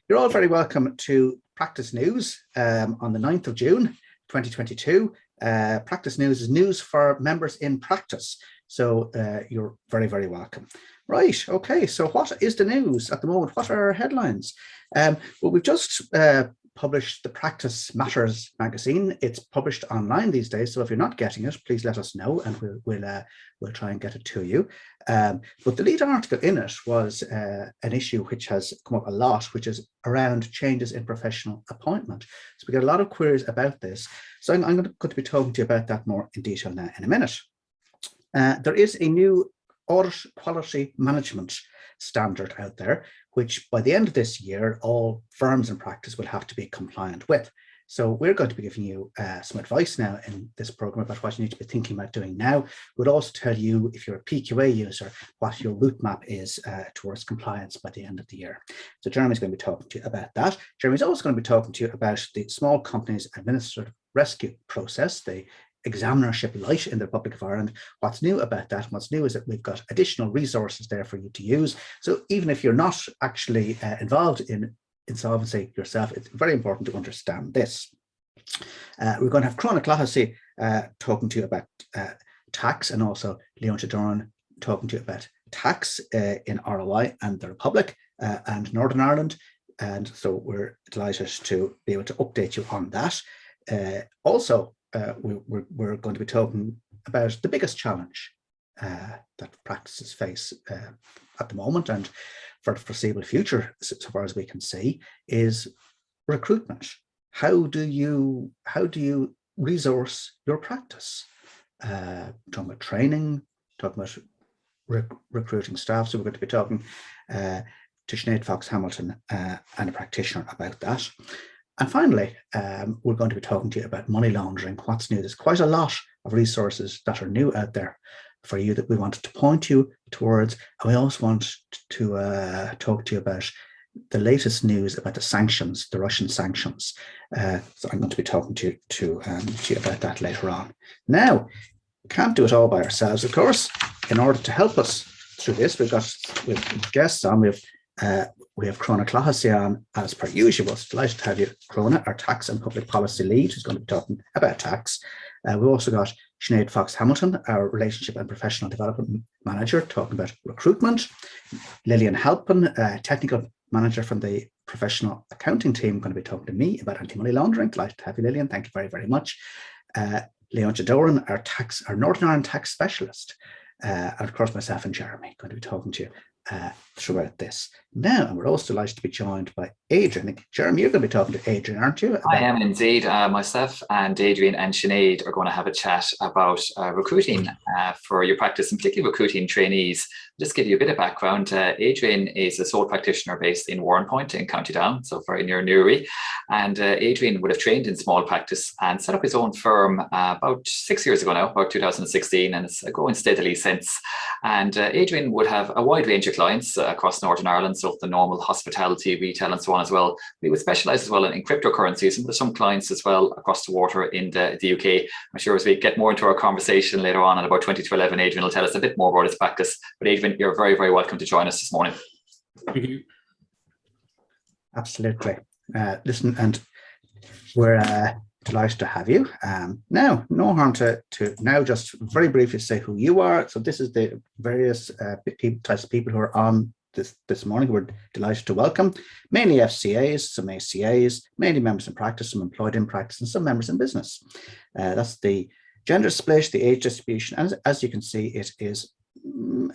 You're all very welcome to Practice News on the 9th of June, 2022. Practice News is news for members in practice. So you're very, very welcome. Right, okay, so what is the news at the moment? What are our headlines? Well, we've just published the Practice Matters magazine. It's published online these days, so if you're not getting it, please let us know and we'll try and get it to you. But the lead article in it was an issue which has come up a lot, which is around changes in professional appointment. So we got a lot of queries about this. So I'm going to be talking to you about that more in detail now in a minute. There is a new audit quality management standard out there, which by the end of this year, all firms in practice will have to be compliant with. So we're going to be giving you some advice now in this program about what you need to be thinking about doing now. We'll also tell you, if you're a PQA user, what your route map is towards compliance by the end of the year. So Jeremy's going to be talking to you about that. Jeremy's also going to be talking to you about the Small Companies Administrative Rescue process, the examinership light in the Republic of Ireland. What's new about that? What's new is that we've got additional resources there for you to use. So even if you're not actually involved in insolvency yourself, it's very important to understand this. We're going to have Cronach Lahasi talking to you about tax, and also Leon Doran talking to you about tax in ROI and the Republic and Northern Ireland. And so we're delighted to be able to update you on that. Also, we're going to be talking about the biggest challenge that practices face at the moment and for the foreseeable future, so far as we can see, is recruitment. How do you resource your practice? Talking about training, talking about recruiting staff. So we're going to be talking to Sinead Fox-Hamilton and a practitioner about that. And finally, we're going to be talking to you about money laundering. What's new? There's quite a lot of resources that are new out there for you that we wanted to point you towards. And we also want to talk to you about the latest news about the sanctions, the Russian sanctions. So I'm going to be talking to you about that later on. Now, we can't do it all by ourselves, of course. In order to help us through this, we've guests on. We have Cronach Lahasi on, as per usual. It's delighted to have you, Cronach, our tax and public policy lead, who's going to be talking about tax. We've also got Sinead Fox-Hamilton, our relationship and professional development manager, talking about recruitment. Lillian Halpin, technical manager from the professional accounting team, going to be talking to me about anti-money laundering. Delighted to have you, Lillian. Thank you very, very much. Leon Doran, our Northern Ireland tax specialist. And of course, myself and Jeremy going to be talking to you throughout this. Now, and we're also delighted to be joined by Adrian. I think, Jeremy, you're going to be talking to Adrian, aren't you? I am indeed. Myself and Adrian and Sinead are going to have a chat about recruiting for your practice, and particularly recruiting trainees. Just give you a bit of background. Adrian is a sole practitioner based in Warrenpoint in County Down, so very near Newry. And Adrian would have trained in small practice and set up his own firm about 6 years ago now, about 2016, and it's growing steadily since. And Adrian would have a wide range of clients across Northern Ireland, so the normal hospitality, retail and so on as well. We would specialise as well in cryptocurrencies, and there's some clients as well across the water in the UK. I'm sure as we get more into our conversation later on at about 20 to 11, Adrian will tell us a bit more about his practice. But Adrian, you're very, very welcome to join us this morning. Thank you. Absolutely. Listen, and we're delighted to have you. Now, no harm to now just very briefly say who you are. So this is the various types of people who are on this morning. We're delighted to welcome mainly FCAs, some ACAs, mainly members in practice, some employed in practice, and some members in business. That's the gender split, the age distribution, and as you can see, it is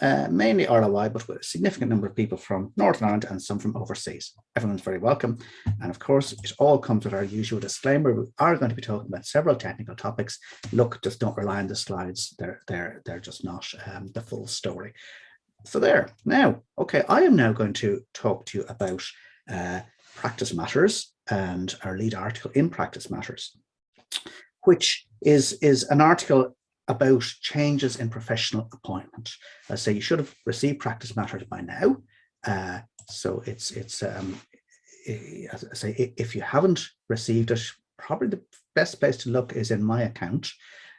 mainly ROI, but with a significant number of people from Northern Ireland and some from overseas. Everyone's very welcome. And of course, it all comes with our usual disclaimer. We are going to be talking about several technical topics. Look, just don't rely on the slides. They're just not the full story. So there. Now, okay, I am now going to talk to you about Practice Matters and our lead article in Practice Matters, which is an article about changes in professional appointment. I say you should have received Practice Matters by now. So it's as I say, if you haven't received it, probably the best place to look is in my account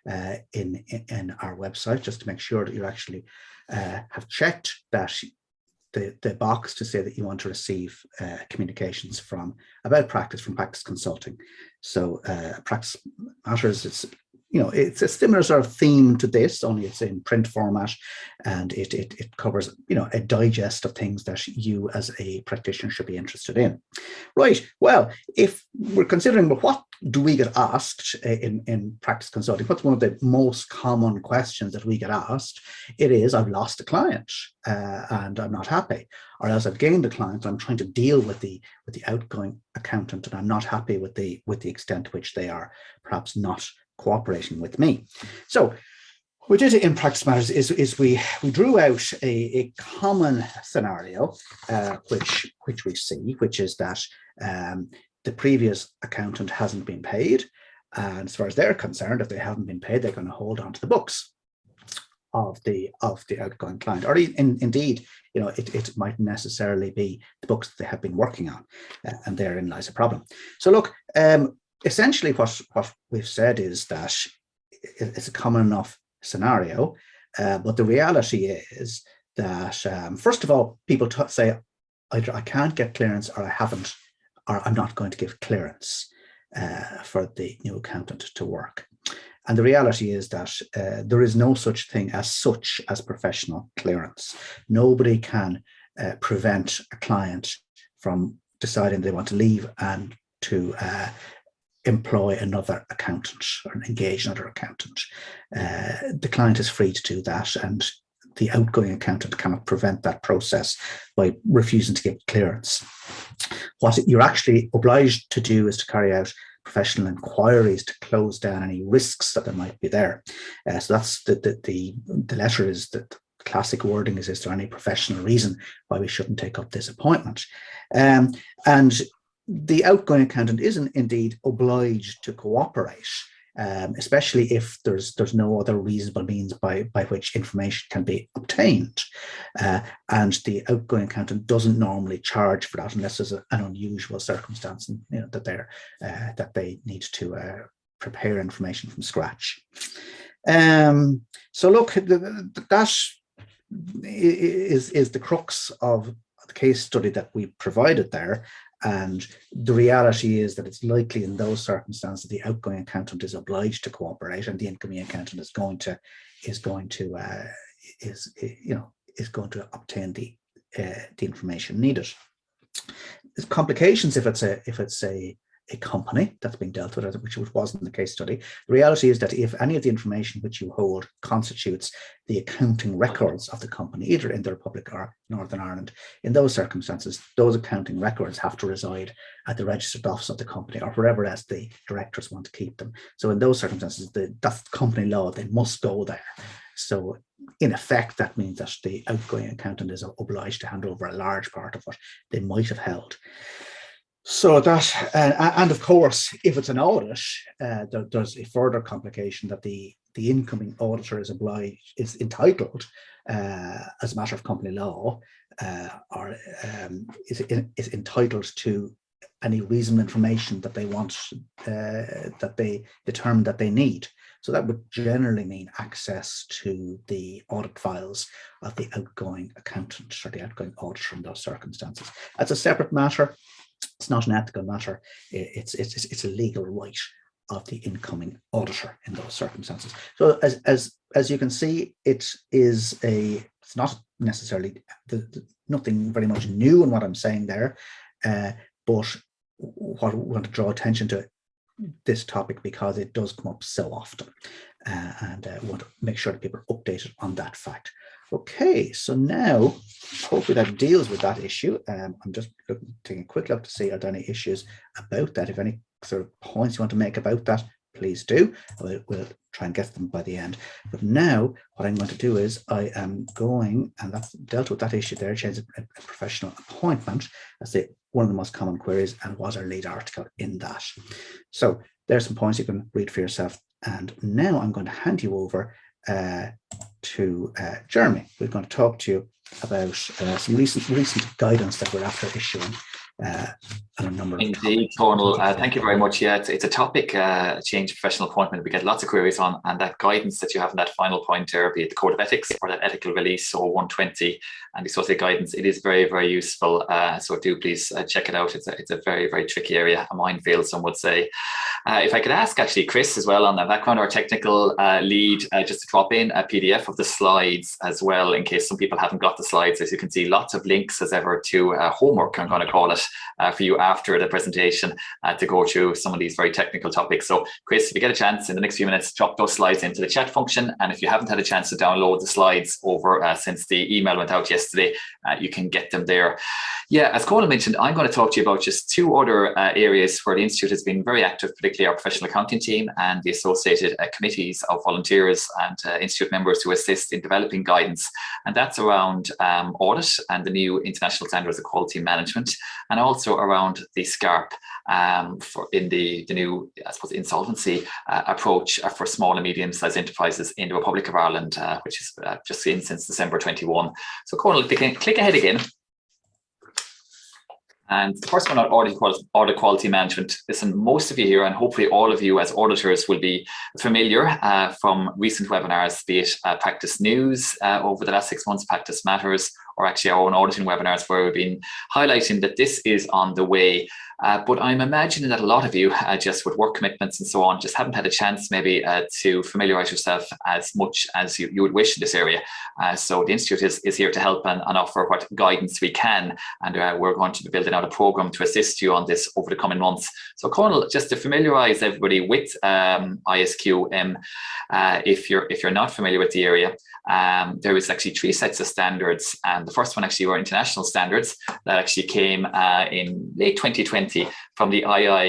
in our website, just to make sure that you actually have checked that the box to say that you want to receive communications about practice from Practice Consulting. So Practice Matters, it's a similar sort of theme to this, only it's in print format, and it covers, a digest of things that you as a practitioner should be interested in. Right. Well, if we're considering, well, what do we get asked in practice consulting? What's one of the most common questions that we get asked? It is, I've lost a client and I'm not happy, or else I've gained a client and I'm trying to deal with the outgoing accountant and I'm not happy with the extent to which they are perhaps not cooperating with me. So what we did in Practice Matters is we drew out a common scenario which we see, which is that the previous accountant hasn't been paid, and as far as they're concerned, if they haven't been paid, they're going to hold on to the books of the outgoing client, or indeed, it might necessarily be the books that they have been working on, and therein lies a problem. So look, essentially what we've said is that it's a common enough scenario, but the reality is that first of all, people say either I can't get clearance, or I haven't, or I'm not going to give clearance for the new accountant to work. And the reality is that there is no such thing as professional clearance. Nobody can prevent a client from deciding they want to leave and to employ another accountant or engage another accountant. The client is free to do that, and the outgoing accountant cannot prevent that process by refusing to give clearance. What you're actually obliged to do is to carry out professional inquiries to close down any risks that there might be there. So that's the letter is that the classic wording is there any professional reason why we shouldn't take up this appointment? And the outgoing accountant isn't indeed obliged to cooperate, especially if there's no other reasonable means by which information can be obtained. And the outgoing accountant doesn't normally charge for that unless there's an unusual circumstance, that they need to prepare information from scratch. So look, that is the crux of the case study that we provided there. And the reality is that it's likely in those circumstances the outgoing accountant is obliged to cooperate, and the incoming accountant is going to obtain the information needed. There's complications if it's a company that's being dealt with, which wasn't the case study. The reality is that if any of the information which you hold constitutes the accounting records of the company, either in the Republic or Northern Ireland, in those circumstances, those accounting records have to reside at the registered office of the company or wherever else the directors want to keep them. So in those circumstances, that's company law, they must go there. So in effect, that means that the outgoing accountant is obliged to hand over a large part of what they might have held. So that, and of course, if it's an audit, there's a further complication that the incoming auditor is entitled, as a matter of company law, or is entitled to any reasonable information that they want, that they determine that they need. So that would generally mean access to the audit files of the outgoing accountant or the outgoing auditor in those circumstances. That's a separate matter. It's not an ethical matter. It's a legal right of the incoming auditor in those circumstances. So as you can see, it's not necessarily nothing very much new in what I'm saying there, but what I want to draw attention to this topic because it does come up so often, and I want to make sure that people are updated on that fact. Okay, so now hopefully that deals with that issue. I'm just taking a quick look to see are there any issues about that. If any sort of points you want to make about that, please do. We'll try and get them by the end. But now what I'm going to do is I am going, and that's dealt with that issue there, change a professional appointment. That's one of the most common queries and was our lead article in that. So there's some points you can read for yourself. And now I'm going to hand you over to Jeremy. We're going to talk to you about some recent guidance that we're after issuing and a number of Indeed, Tonal. Thank you very much. Yeah, it's a topic, change of professional appointment, we get lots of queries on, and that guidance that you have in that final point there, be it the Code of Ethics or that ethical release or 120 and the associated guidance, it is very, very useful. So do please check it out. It's a very, very tricky area, a minefield, some would say. If I could ask actually Chris as well on the background, our technical lead, just to drop in a PDF of the slides as well, in case some people haven't got the slides. As you can see, lots of links as ever to homework, I'm going to call it, for you after the presentation to go through some of these very technical topics. So Chris, if you get a chance in the next few minutes, drop those slides into the chat function. And if you haven't had a chance to download the slides over since the email went out yesterday, you can get them there. Yeah, as Colin mentioned, I'm going to talk to you about just two other areas where the Institute has been very active, particularly our professional accounting team and the associated committees of volunteers and Institute members who assist in developing guidance. And that's around audit and the new international standards of quality management, and also around the SCARP in the new, I suppose, insolvency approach for small and medium-sized enterprises in the Republic of Ireland, which is just in since December 21. So Colin, click ahead again. And the first one on audit quality management. Listen, most of you here, and hopefully all of you as auditors, will be familiar from recent webinars, be it Practice News over the last 6 months, Practice Matters, or actually our own auditing webinars, where we've been highlighting that this is on the way. But I'm imagining that a lot of you, just with work commitments and so on, just haven't had a chance maybe to familiarise yourself as much as you would wish in this area. So the Institute is here to help and offer what guidance we can. And we're going to be building out a programme to assist you on this over the coming months. So Conal, just to familiarise everybody with ISQM, if you're not familiar with the area, there is actually 3 sets of standards. And the first one actually were international standards that actually came in late 2020 from the IAASB,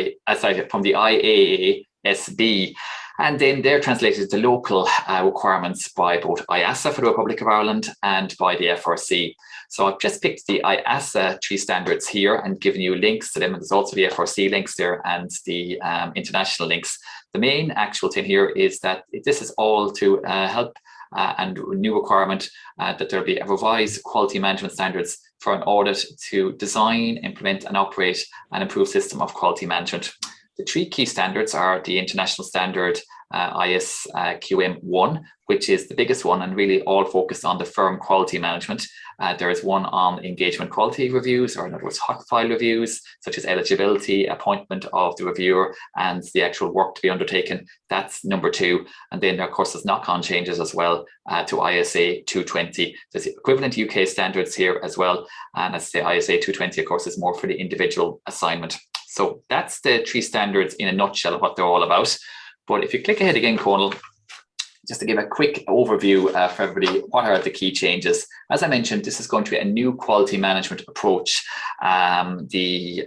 and then they're translated to local requirements by both IASA for the Republic of Ireland and by the FRC. So I've just picked the IASA 3 standards here and given you links to them, and there's also the FRC links there and the international links. The main actual thing here is that this is all to help and new requirement that there'll be a revised quality management standards for an audit to design, implement and operate an improved system of quality management. The 3 key standards are the international standard ISQM1, which is the biggest one and really all focused on the firm quality management. There is one on engagement quality reviews, or in other words, hot file reviews, such as eligibility, appointment of the reviewer, and the actual work to be undertaken. That's number 2. And then, of course, there's knock-on changes as well to ISA 220. There's equivalent UK standards here as well. And as the ISA 220, of course, is more for the individual assignment. So that's the 3 standards in a nutshell of what they're all about. But if you click ahead again, Conal, just to give a quick overview for everybody, what are the key changes? As I mentioned, this is going to be a new quality management approach. The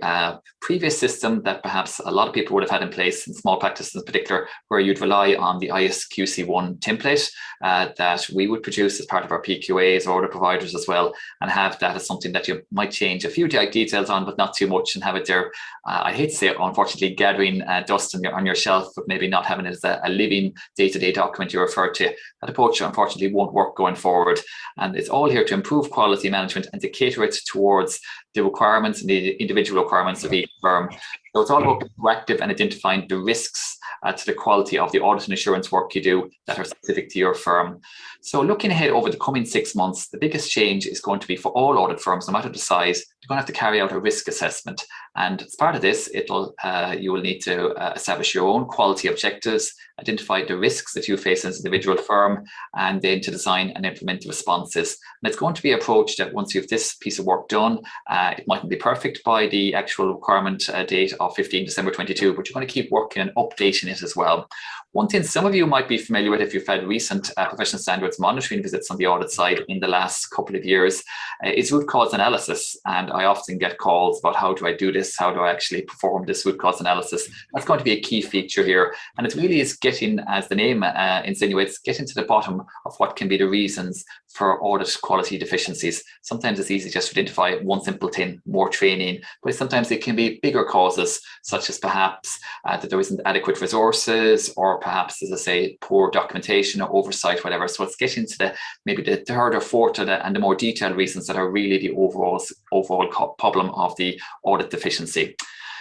previous system that perhaps a lot of people would have had in place, in small practices in particular, where you'd rely on the ISQC1 template that we would produce as part of our PQAs or other providers as well, and have that as something that you might change a few details on, but not too much, and have it there. I hate to say it, unfortunately, gathering dust on your shelf, but maybe not having it as a living day-to-day document you refer to. That approach, unfortunately, won't work going forward. And it's all here to improve quality management and to cater it towards the requirements and the individual requirements of each firm. So it's all about being proactive and identifying the risks to the quality of the audit and assurance work you do that are specific to your firm. So looking ahead over the coming 6 months, the biggest change is going to be for all audit firms, no matter the size, you're going to have to carry out a risk assessment. And as part of this, you will need to establish your own quality objectives, identify the risks that you face as an individual firm, and then to design and implement the responses. And it's going to be an approach that once you have this piece of work done, it mightn't be perfect by the actual requirement date of 15 December 22, but you're going to keep working and updating it as well. One thing some of you might be familiar with if you've had recent professional standards monitoring visits on the audit side in the last couple of years is root cause analysis. And I often get calls about how do I do this? How do I actually perform this root cause analysis? That's going to be a key feature here. And it really is getting, as the name insinuates, getting to the bottom of what can be the reasons for audit quality deficiencies. Sometimes it's easy just to identify one simple thing, more training, but sometimes it can be bigger causes, such as perhaps that there isn't adequate resources, or perhaps, as I say, poor documentation or oversight, whatever. So it's getting to maybe the third or fourth and the more detailed reasons that are really the overall overall problem of the audit deficiency.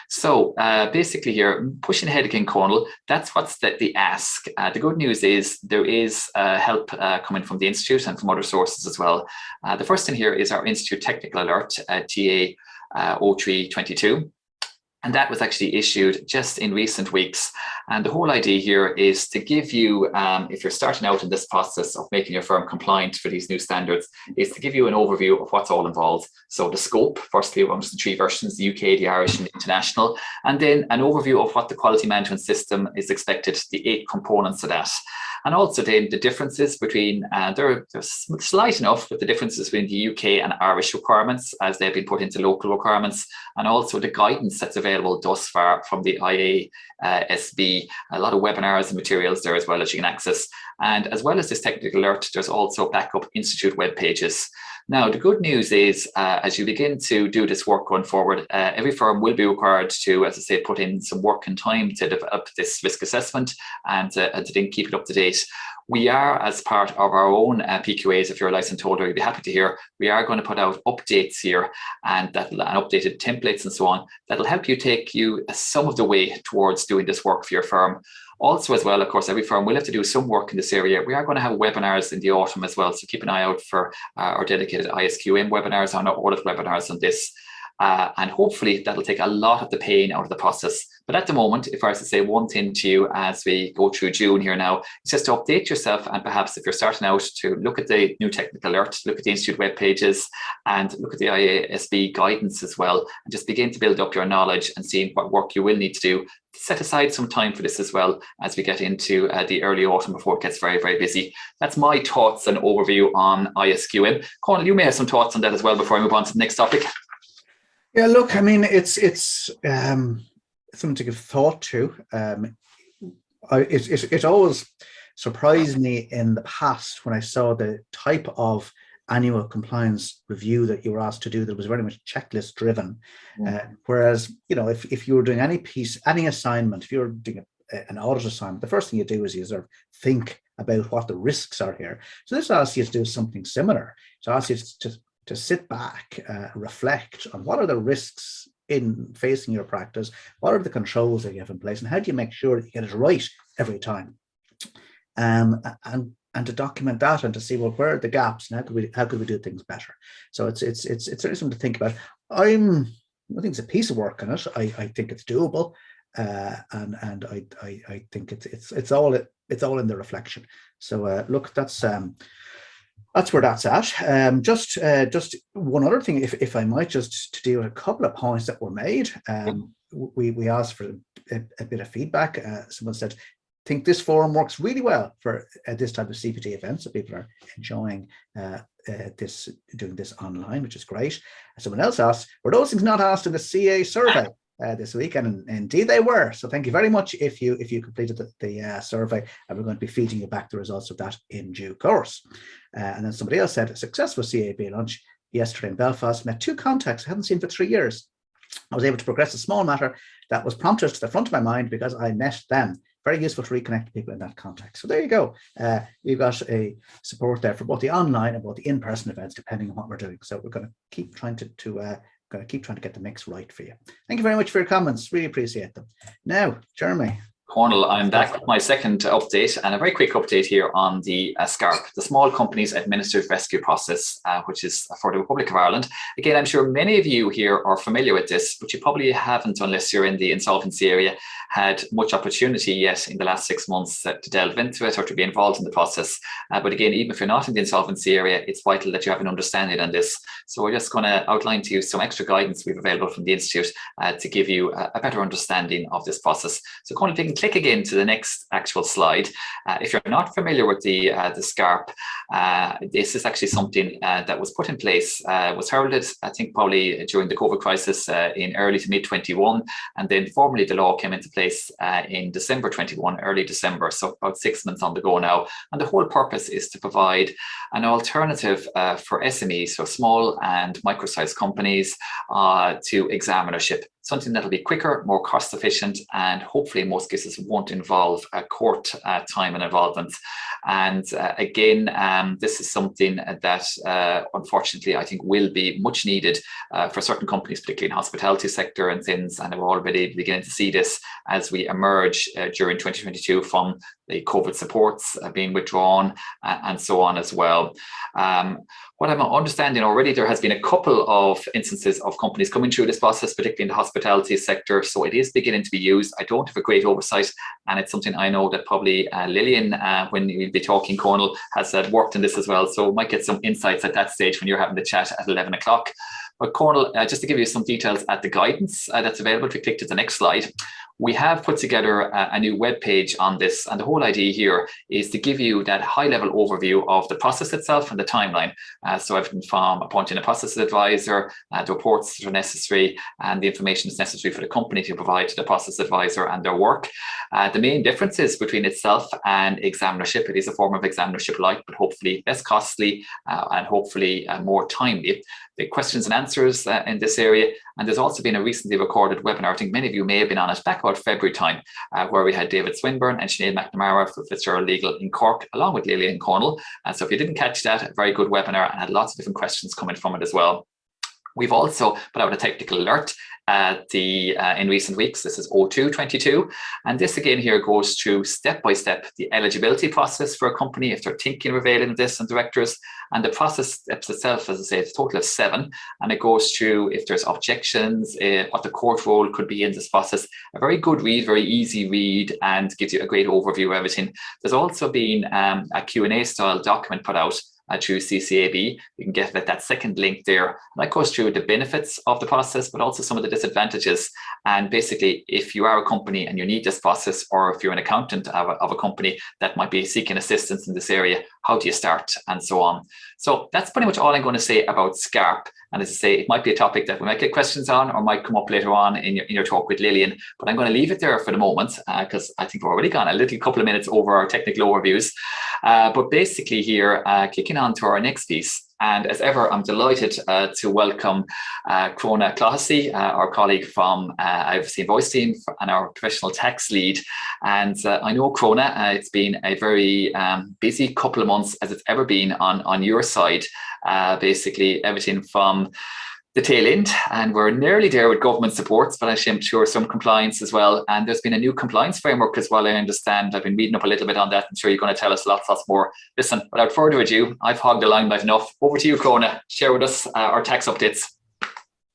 So basically here, pushing ahead again, Conal, that's what's the ask. The good news is there is help coming from the Institute and from other sources as well. The first thing here is our Institute Technical Alert, TA 0322. And that was actually issued just in recent weeks. And the whole idea here is to give you, if you're starting out in this process of making your firm compliant for these new standards, is to give you an overview of what's all involved. So the scope, firstly, amongst the three versions, the UK, the Irish and the international, and then an overview of what the quality management system is expected, the 8 components of that. And also then the differences between, they're slight enough, but the differences between the UK and Irish requirements as they've been put into local requirements, and also the guidance that's available thus far from the IASB, a lot of webinars and materials there as well as you can access. And as well as this technical alert, there's also backup Institute web pages. Now, the good news is, as you begin to do this work going forward, every firm will be required to, as I say, put in some work and time to develop this risk assessment and to then keep it up to date. We are, as part of our own PQAs, if you're a licensed holder, you'd be happy to hear, we are going to put out updates here and updated templates and so on, that'll help you take you some of the way towards doing this work for your firm. Also as well, of course, every firm will have to do some work in this area. We are going to have webinars in the autumn as well, so keep an eye out for our dedicated ISQM webinars and our audit webinars on this. And hopefully that'll take a lot of the pain out of the process. But at the moment, if I was to say one thing to you as we go through June here now, it's just to update yourself, and perhaps if you're starting out, to look at the new technical alert, look at the Institute web pages, and look at the IASB guidance as well, and just begin to build up your knowledge and seeing what work you will need to do. Set aside some time for this as well as we get into the early autumn before it gets very, very busy. That's my thoughts and overview on ISQM. Conal, you may have some thoughts on that as well before I move on to the next topic. Yeah, look, I mean, it's something to give thought to. It always surprised me in the past when I saw the type of annual compliance review that you were asked to do that was very much checklist driven. Whereas, you know, if you were doing any assignment, if you were doing an audit assignment, the first thing you do is you sort of think about what the risks are here. So this asks you to do something similar. So asks you to sit back, reflect on what are the risks in facing your practice, what are the controls that you have in place, and how do you make sure that you get it right every time, and to document that and to see, well, where are the gaps and how could we do things better. So it's certainly something to think about. I think it's a piece of work on it. I think it's doable, and I think it's all in the reflection. So look, that's where that's at. Just one other thing, if I might, just to deal with a couple of points that were made. We asked for a bit of feedback. Someone said, think this forum works really well for this type of CPT event. So people are enjoying doing this online, which is great. Someone else asked, were those things not asked in the CA survey this week? And indeed they were. So thank you very much if you completed the survey, and we're going to be feeding you back the results of that in due course. And then somebody else said, a successful CAB lunch yesterday in Belfast, met 2 contacts I hadn't seen for 3 years. I was able to progress a small matter that was prompted to the front of my mind because I met them. Very useful to reconnect people in that context. So there you go. We've got a support there for both the online and both the in-person events, depending on what we're doing. So we're going to keep trying to get the mix right for you. Thank you very much for your comments. Really appreciate them. Now, Jeremy. Conal, I'm back with my second update, and a very quick update here on the SCARP, the Small Companies Administrative Rescue Process, which is for the Republic of Ireland. Again, I'm sure many of you here are familiar with this, but you probably haven't, unless you're in the insolvency area, had much opportunity yet in the last 6 months to delve into it or to be involved in the process. But again, even if you're not in the insolvency area, it's vital that you have an understanding on this. So we're just going to outline to you some extra guidance we've available from the Institute to give you a better understanding of this process. So Conal, if you can click again to the next actual slide. If you're not familiar with the SCARP, this is actually something that was put in place, was heralded, I think, probably during the COVID crisis in early to mid 21, and then formally the law came into place in December 21, early December, so about 6 months on the go now. And the whole purpose is to provide an alternative for SMEs, so small and micro-sized companies, to examinership. something that'll be quicker, more cost efficient, and hopefully in most cases won't involve court time and involvement. And again, this is something that unfortunately I think will be much needed for certain companies, particularly in hospitality sector and things, and we're already beginning to see this as we emerge during 2022 from the COVID supports being withdrawn and so on as well. What I'm understanding already, there has been a couple of instances of companies coming through this process, particularly in the hospitality sector, so it is beginning to be used. I don't have a great oversight, and it's something I know that probably Lillian, when we'll be talking, Conal, has worked in this as well, so might get some insights at that stage when you're having the chat at 11 o'clock. But Conal, just to give you some details at the guidance that's available, if you click to the next slide, we have put together a new web page on this, and the whole idea here is to give you that high-level overview of the process itself and the timeline. So everything from appointing a process advisor, the reports that are necessary, and the information that's necessary for the company to provide to the process advisor and their work. The main differences between itself and examinership, it is a form of examinership-like, but hopefully less costly and hopefully more timely. The questions and answers in this area, and there's also been a recently recorded webinar, I think many of you may have been on it back about February time, where we had David Swinburne and Sinead McNamara for Fitzgerald Legal in Cork, along with Lillian Cornell. So if you didn't catch that, a very good webinar and had lots of different questions coming from it as well. We've also put out a technical alert in recent weeks. This is 02/22, and this again here goes through step by step the eligibility process for a company if they're thinking of availing of this, and directors, and the process steps itself, as I say, it's a total of 7, and it goes through if there's objections, what the court role could be in this process. A very good read, very easy read, and gives you a great overview of everything. There's also been a Q&A style document put out through CCAB. You can get that second link there. And that goes through the benefits of the process, but also some of the disadvantages. And basically, if you are a company and you need this process, or if you're an accountant of a company that might be seeking assistance in this area, how do you start, and so on. So that's pretty much all I'm going to say about SCARP. And as I say, it might be a topic that we might get questions on or might come up later on in your talk with Lillian, but I'm going to leave it there for the moment because I think we've already gone a couple of minutes over our technical overviews. But basically here, kicking on to our next piece. And as ever, I'm delighted to welcome Crona Clohessy, our colleague from IVC Voice Team and our professional tax lead. And I know, Crona, it's been a very busy couple of months as it's ever been on your side. Basically, everything from the tail end, and we're nearly there with government supports, but I'm sure some compliance as well. And there's been a new compliance framework as well, I understand. I've been reading up a little bit on that. I'm sure you're going to tell us lots more. Listen, without further ado, I've hogged the limelight enough. Over to you, Crona. Share with us our tax updates.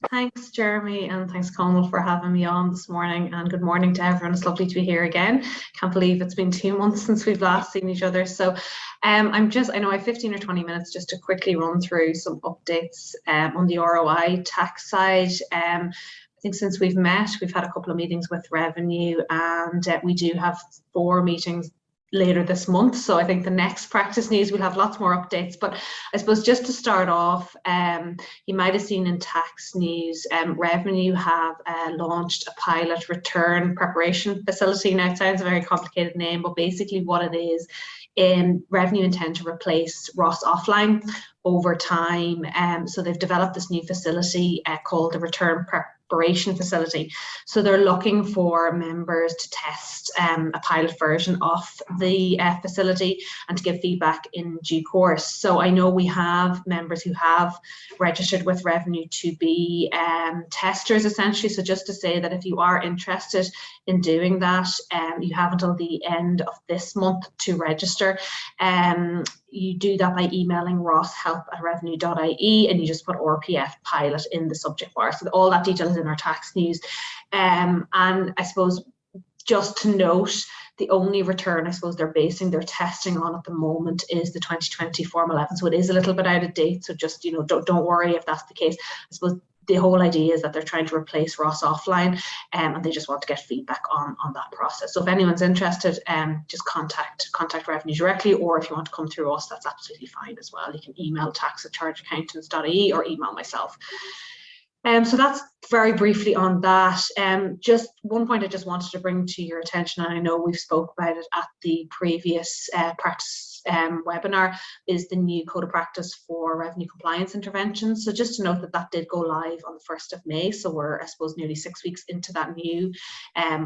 Thanks, Jeremy, and thanks, Conal, for having me on this morning. And good morning to everyone. It's lovely to be here again. Can't believe it's been 2 months since we've last seen each other. So I know I have 15 or 20 minutes just to quickly run through some updates on the ROI tax side. I think since we've met, we've had a couple of meetings with Revenue, and we do have 4 meetings later this month. So I think the next practice news, we'll have lots more updates. But I suppose just to start off, you might have seen in tax news, Revenue have launched a pilot return preparation facility. Now it sounds a very complicated name, but basically what it is, Revenue intend to replace Ross Offline over time. So they've developed this new facility called the Return Preparation Facility. So they're looking for members to test a pilot version of the facility and to give feedback in due course. So I know we have members who have registered with Revenue to be testers, essentially. So just to say that if you are interested in doing that, you have until the end of this month to register. You do that by emailing rosshelp@revenue.ie, and you just put RPF pilot in the subject bar. So all that detail is in our tax news. And I suppose just to note, the only return I suppose they're basing their testing on at the moment is the 2020 Form 11. So it is a little bit out of date. So just, don't worry if that's the case. I suppose the whole idea is that they're trying to replace Ross Offline, and they just want to get feedback on that process. So if anyone's interested, just contact Revenue directly, or if you want to come through us, that's absolutely fine as well. You can email tax@charteaccountants.ie or email myself. So that's very briefly on that. Just one point I just wanted to bring to your attention, and I know we've spoke about it at the previous practice this webinar is the new code of practice for revenue compliance interventions. So just to note that that did go live on the 1st of May. So we're, I suppose, nearly 6 weeks into that new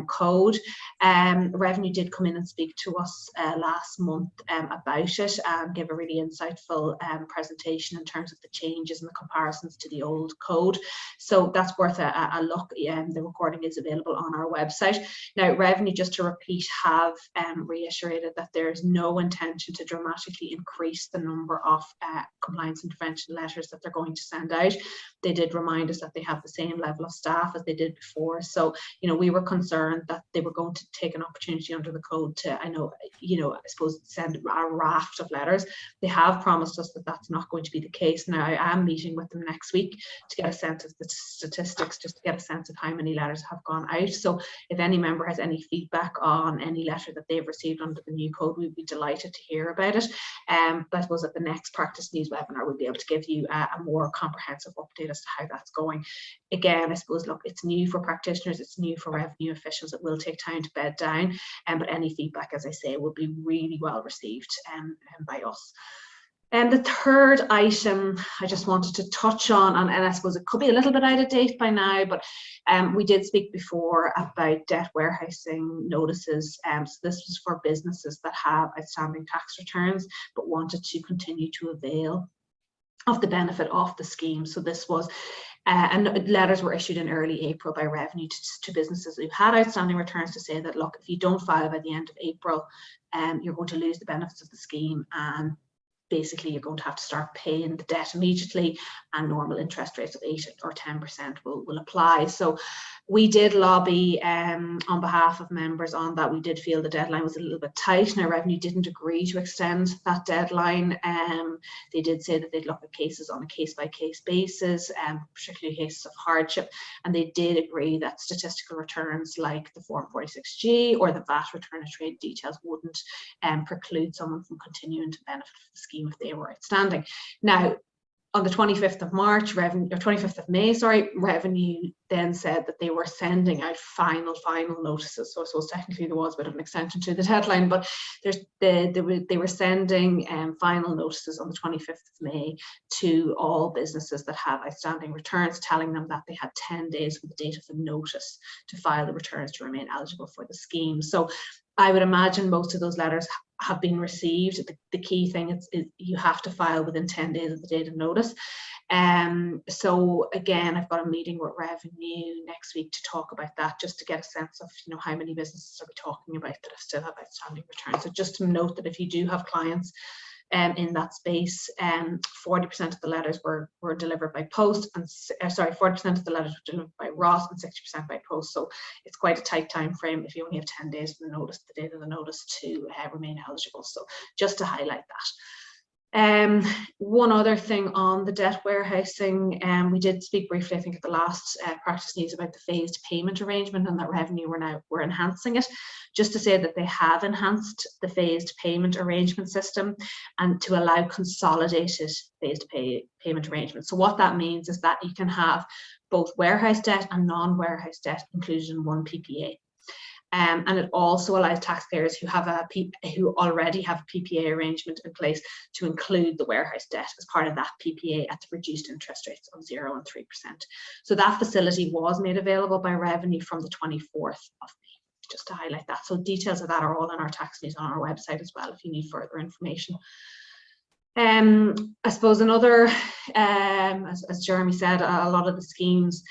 code. Revenue did come in and speak to us last month about it and give a really insightful presentation in terms of the changes and the comparisons to the old code. So that's worth a look. The recording is available on our website. Now, Revenue, just to repeat, have reiterated that there's no intention to dramatically increase the number of compliance intervention letters that they're going to send out. They did remind us that they have the same level of staff as they did before. So, you know, we were concerned that they were going to take an opportunity under the code to, I suppose, send a raft of letters. They have promised us that that's not going to be the case. Now, I am meeting with them next week to get a sense of the statistics, just to get a sense of how many letters have gone out. So if any member has any feedback on any letter that they've received under the new code, we'd be delighted to hear about it. But I suppose at the next Practice News webinar, we'll be able to give you a more comprehensive update as to how that's going. Again, I suppose, look, it's new for practitioners, it's new for revenue officials. It will take time to bed down, but any feedback, as I say, will be really well received by us. And the third item I just wanted to touch on, and I suppose it could be a little bit out of date by now, but we did speak before about debt warehousing notices. So this was for businesses that have outstanding tax returns but wanted to continue to avail of the benefit of the scheme. So this was and letters were issued in early April by Revenue to businesses who had outstanding returns to say that, look, if you don't file by the end of April, you're going to lose the benefits of the scheme, and basically you're going to have to start paying the debt immediately, and normal interest rates of 8 or 10% will apply. So we did lobby on behalf of members on that. We did feel the deadline was a little bit tight. Now, Revenue didn't agree to extend that deadline. They did say that they'd look at cases on a case-by-case basis, particularly cases of hardship, and they did agree that statistical returns like the Form 46G or the VAT return of trade details wouldn't preclude someone from continuing to benefit from the scheme if they were outstanding. Now, on the 25th of May, Revenue then said that they were sending out final notices. So I suppose technically there was a bit of an extension to the deadline, but they were sending final notices on the 25th of May to all businesses that have outstanding returns, telling them that they had 10 days from the date of the notice to file the returns to remain eligible for the scheme. So I would imagine most of those letters have been received. The key thing is you have to file within 10 days of the date of notice. So again, I've got a meeting with Revenue next week to talk about that, just to get a sense of, you know, how many businesses are we talking about that still have outstanding returns. So just to note that if you do have clients in that space, 40% of the letters were delivered by post, and 40% of the letters were delivered by ROS and 60% by post. So it's quite a tight time frame if you only have 10 days from the notice, the date of the notice, to remain eligible. So just to highlight that. One other thing on the debt warehousing, we did speak briefly, I think, at the last Practice News about the phased payment arrangement, and that Revenue we're enhancing it. Just to say that they have enhanced the phased payment arrangement system and to allow consolidated phased payment arrangements. So what that means is that you can have both warehouse debt and non-warehouse debt included in one PPA. And it also allows taxpayers who already have a PPA arrangement in place to include the warehouse debt as part of that PPA at the reduced interest rates of 0 and 3%. So that facility was made available by Revenue from the 24th of May, just to highlight that. So details of that are all in our tax news on our website as well if you need further information. I suppose another, as Jeremy said, a lot of the schemes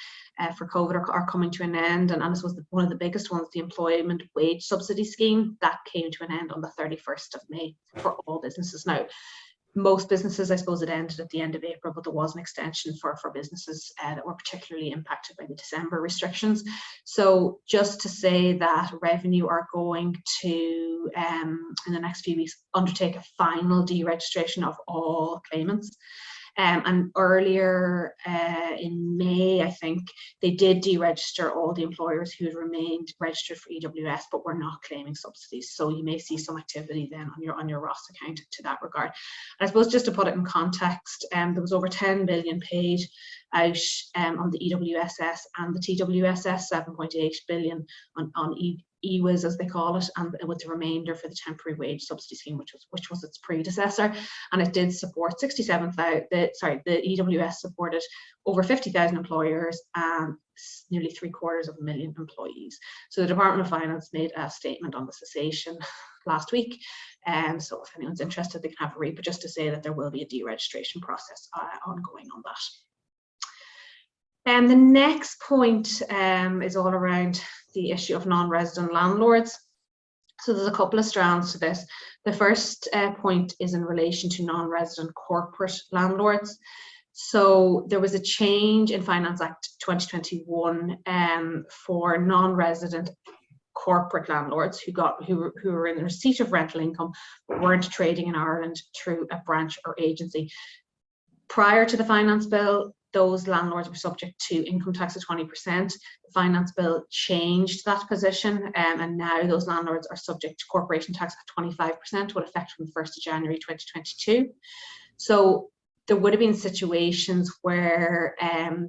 for COVID are coming to an end, and I suppose one of the biggest ones, the employment wage subsidy scheme, that came to an end on the 31st of May for all businesses. Now, most businesses, I suppose, it ended at the end of April, but there was an extension for businesses that were particularly impacted by the December restrictions. So just to say that Revenue are going to, in the next few weeks, undertake a final deregistration of all claimants. And earlier in May, I think, they did deregister all the employers who had remained registered for EWS but were not claiming subsidies. So you may see some activity then on your ROS account to that regard. And I suppose just to put it in context, there was over 10 billion paid out on the EWSS and the TWSS, 7.8 billion on EWIS, as they call it, and with the remainder for the temporary wage subsidy scheme, which was its predecessor. And it did support 67,000. The EWS supported over 50,000 employers and nearly 750,000 employees. So the Department of Finance made a statement on the cessation last week. So if anyone's interested, they can have a read, but just to say that there will be a deregistration process ongoing on that. And the next point is all around the issue of non-resident landlords. So there's a couple of strands to this. The first point is in relation to non-resident corporate landlords. So there was a change in Finance Act 2021 for non-resident corporate landlords who were in the receipt of rental income but weren't trading in Ireland through a branch or agency. Prior to the finance bill, those landlords were subject to income tax of 20%. The finance bill changed that position, and now those landlords are subject to corporation tax at 25%, with effect from the 1st of January 2022. So there would have been situations where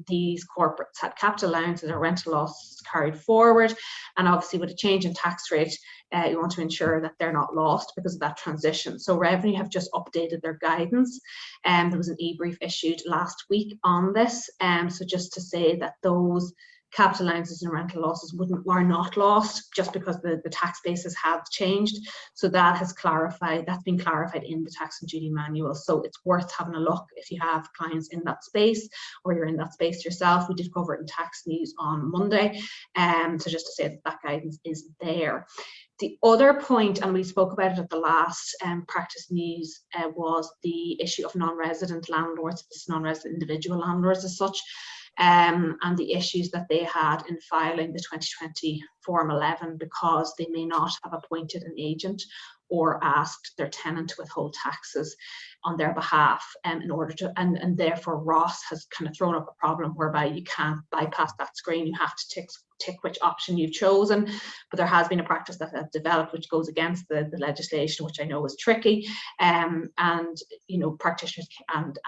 these corporates had capital allowances or rental losses carried forward, and obviously with a change in tax rate, you want to ensure that they're not lost because of that transition. So Revenue have just updated their guidance, and there was an e-brief issued last week on this. So just to say that those capital allowances and rental losses were not lost just because the tax basis have changed. So that has clarified, that's been clarified in the tax and duty manual. So it's worth having a look if you have clients in that space or you're in that space yourself. We did cover it in tax news on Monday. So just to say that that guidance is there. The other point, and we spoke about it at the last practice news, was the issue of non-resident landlords, this non-resident individual landlords as such. And the issues that they had in filing the 2020 Form 11 because they may not have appointed an agent or asked their tenant to withhold taxes on their behalf in order to, and therefore Ross has kind of thrown up a problem whereby you can't bypass that screen. You have to tick which option you've chosen, but there has been a practice that has developed which goes against the legislation, which I know is tricky, and you know, practitioners and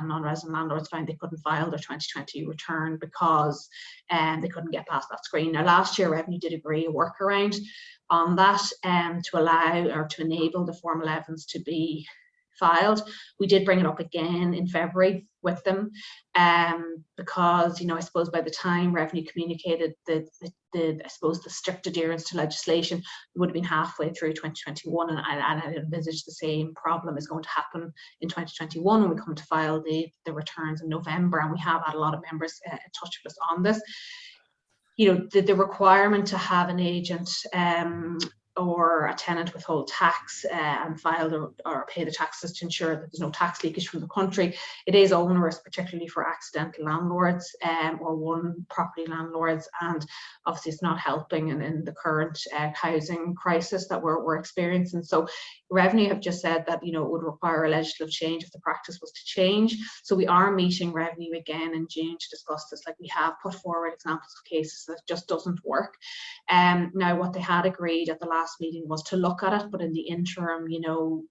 non-resident landlords found they couldn't file their 2020 return because they couldn't get past that screen. Now last year Revenue did agree a workaround on that to allow or to enable the Form 11s to be filed. We did bring it up again in February with them because, you know, I suppose by the time Revenue communicated I suppose the strict adherence to legislation would have been halfway through 2021, and I envisage the same problem is going to happen in 2021 when we come to file the returns in November, and we have had a lot of members in touch with us on this. You know, the requirement to have an agent or a tenant withhold tax and file or pay the taxes to ensure that there's no tax leakage from the country. It is onerous, particularly for accidental landlords or one property landlords, and obviously it's not helping in the current housing crisis that we're experiencing. So Revenue have just said that, you know, it would require a legislative change if the practice was to change. So we are meeting Revenue again in June to discuss this. Like, we have put forward examples of cases that just doesn't work. Now what they had agreed at the last meeting was to look at it, but in the interim, you know,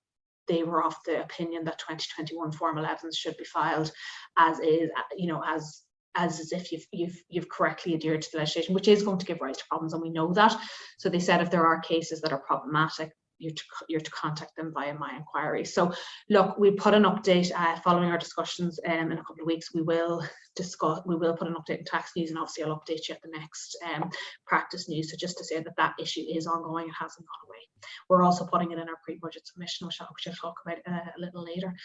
they were of the opinion that 2021 Form 11s should be filed as is, you know, as if you've correctly adhered to the legislation, which is going to give rise to problems, and we know that. So they said if there are cases that are problematic, you're to contact them via My Inquiry. So look, we put an update following our discussions in a couple of weeks. We will put an update in tax news, and obviously I'll update you at the next practice news. So just to say that that issue is ongoing, it hasn't gone away. We're also putting it in our pre-budget submission, which I'll talk about a little later.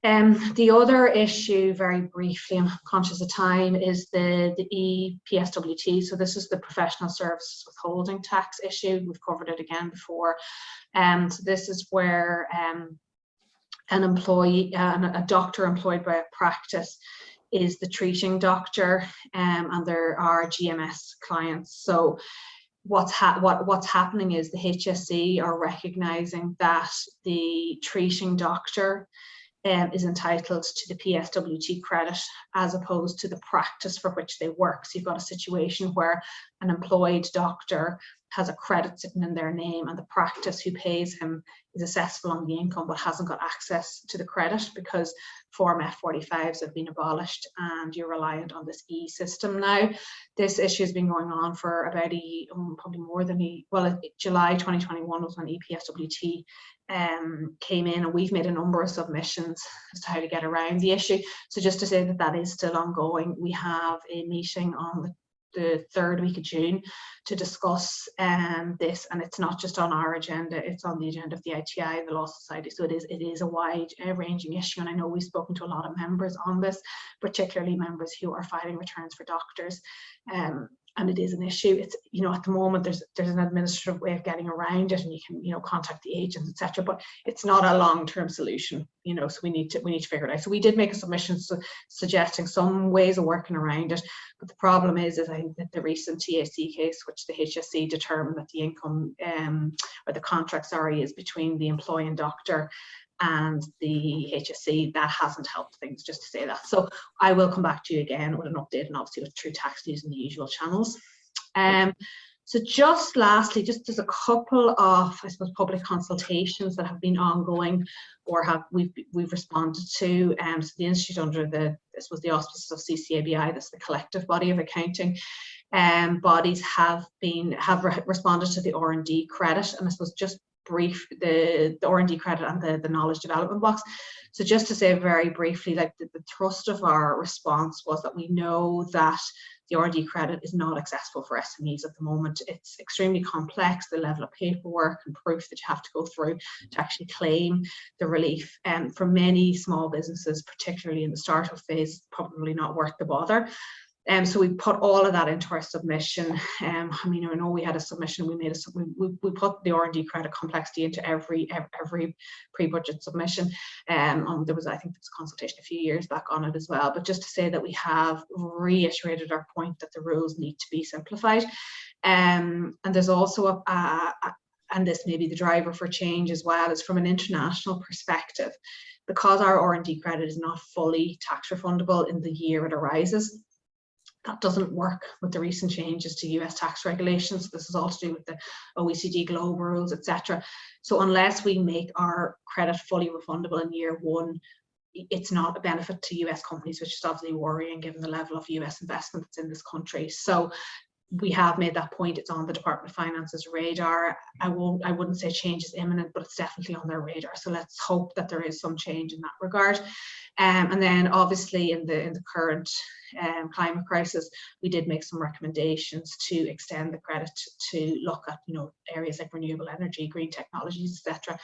The other issue, very briefly, I'm conscious of time, is the EPSWT. So this is the professional services withholding tax issue. We've covered it again before. So this is where an employee, a doctor employed by a practice, is the treating doctor, and there are GMS clients. So what's happening is the HSE are recognising that the treating doctor is entitled to the PSWT credit as opposed to the practice for which they work. So you've got a situation where an employed doctor has a credit sitting in their name and the practice who pays him is assessable on the income but hasn't got access to the credit because Form F45s have been abolished and you're reliant on this e-system now. This issue has been going on for about probably more than July 2021 was when EPSWT came in, and we've made a number of submissions as to how to get around the issue. So just to say that that is still ongoing, we have a meeting on the 3rd week of June to discuss this, and it's not just on our agenda, it's on the agenda of the ITI, the Law Society, so it is a wide ranging issue. And I know we've spoken to a lot of members on this, particularly members who are filing returns for doctors, and it is an issue. It's, you know, at the moment there's an administrative way of getting around it, and you can, you know, contact the agents, etc. But it's not a long-term solution, you know. So we need to figure it out. So we did make a submission suggesting some ways of working around it. But the problem is I think that the recent TAC case, which the HSE determined that the income or the contract, sorry, is between the employing doctor and the HSE, that hasn't helped things, just to say that. So I will come back to you again with an update, and obviously with True Tax News and the usual channels. So just lastly, just there's a couple of, I suppose, public consultations that have been ongoing or we've responded to. So the Institute under this was the auspices of CCABI, that's the collective body of accounting bodies, have responded to the R&D credit, and I suppose just brief the R&D credit and the knowledge development box. So just to say very briefly, like the thrust of our response was that we know that the R&D credit is not accessible for SMEs at the moment. It's extremely complex, the level of paperwork and proof that you have to go through to actually claim the relief. And for many small businesses, particularly in the startup phase, probably not worth the bother. So we put all of that into our submission. I mean, I know we had a submission. We put the R&D credit complexity into every pre-budget submission. There was, I think, this consultation a few years back on it as well. But just to say that we have reiterated our point that the rules need to be simplified. And there's also and this may be the driver for change as well, is from an international perspective, because our R&D credit is not fully tax refundable in the year it arises. That doesn't work with the recent changes to US tax regulations. This is all to do with the OECD global rules, etc. So unless we make our credit fully refundable in year one, it's not a benefit to US companies, which is obviously worrying given the level of US investment that's in this country. So we have made that point. It's on the Department of Finance's radar. I wouldn't say change is imminent, but it's definitely on their radar. So let's hope that there is some change in that regard. And then obviously in the current climate crisis, we did make some recommendations to extend the credit to look at, you know, areas like renewable energy, green technologies, etc.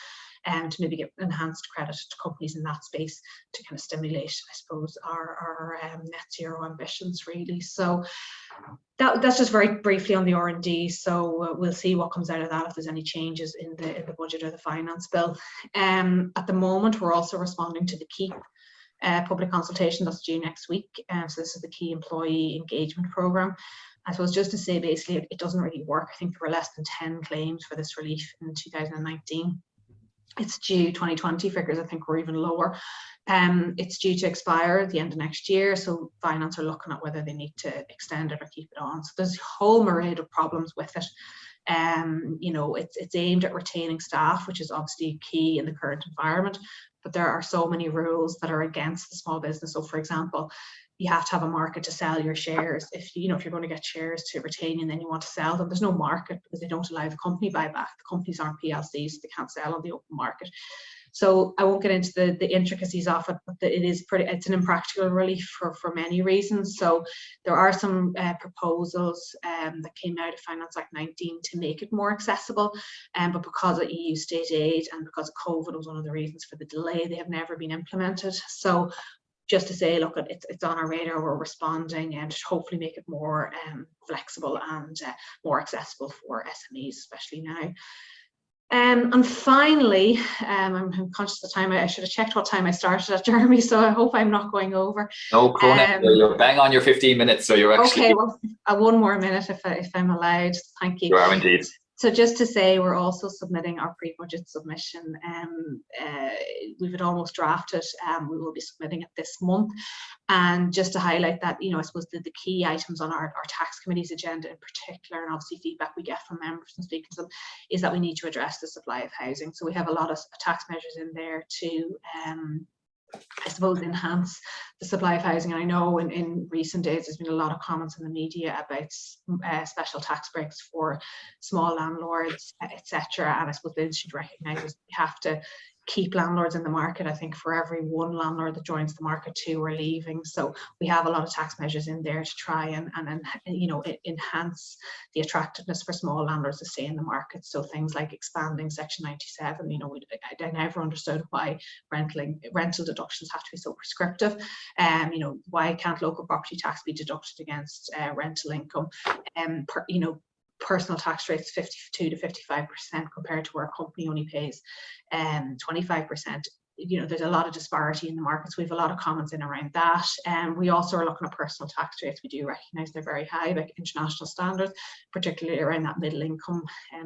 To maybe give enhanced credit to companies in that space to kind of stimulate, I suppose, our net zero ambitions, really. So that's just very briefly on the R&D. So we'll see what comes out of that, if there's any changes in the budget or the finance bill. At the moment, we're also responding to the KEEP public consultation that's due next week. So this is the Key Employee Engagement Programme. I suppose just to say, basically, it doesn't really work. I think there were less than 10 claims for this relief in 2019. It's due 2020 figures, I think, were even lower. It's due to expire at the end of next year, so finance are looking at whether they need to extend it or keep it on. So there's a whole myriad of problems with it. You know, it's aimed at retaining staff, which is obviously key in the current environment, but there are so many rules that are against the small business. So for example, you have to have a market to sell your shares. If you're going to get shares to retain and then you want to sell them, there's no market because they don't allow the company buyback. The companies aren't PLCs, so they can't sell on the open market. So I won't get into the intricacies of it, but it's an impractical relief for many reasons. So there are some proposals that came out of Finance Act 19 to make it more accessible, but because of EU state aid and because of COVID was one of the reasons for the delay, they have never been implemented. So just to say, look, it's on our radar, we're responding, and to hopefully make it more flexible and more accessible for SMEs, especially now. And finally, I'm conscious of the time. I should have checked what time I started at, Jeremy, so I hope I'm not going over. No, Cronin, you're bang on your 15 minutes, so you're actually... Okay, well, one more minute if I'm allowed. Thank you. You are indeed. So just to say, we're also submitting our pre-budget submission. We've it almost drafted. We will be submitting it this month. And just to highlight that, I suppose the key items on our tax committee's agenda in particular, and obviously feedback we get from members and speaking to them, is that we need to address the supply of housing. So we have a lot of tax measures in there to I suppose enhance the supply of housing. And I know in recent days there's been a lot of comments in the media about special tax breaks for small landlords, etc. And I suppose they should recognise we have to keep landlords in the market. I think for every one landlord that joins the market, 2 are leaving. So we have a lot of tax measures in there to try and enhance the attractiveness for small landlords to stay in the market. So things like expanding Section 97. I never understood why rental deductions have to be so prescriptive. Why can't local property tax be deducted against rental income? Personal tax rates 52 to 55% compared to where a company only pays 25%. There's a lot of disparity in the markets. We have a lot of comments in around that. We also are looking at personal tax rates. We do recognise they're very high by international standards, particularly around that middle income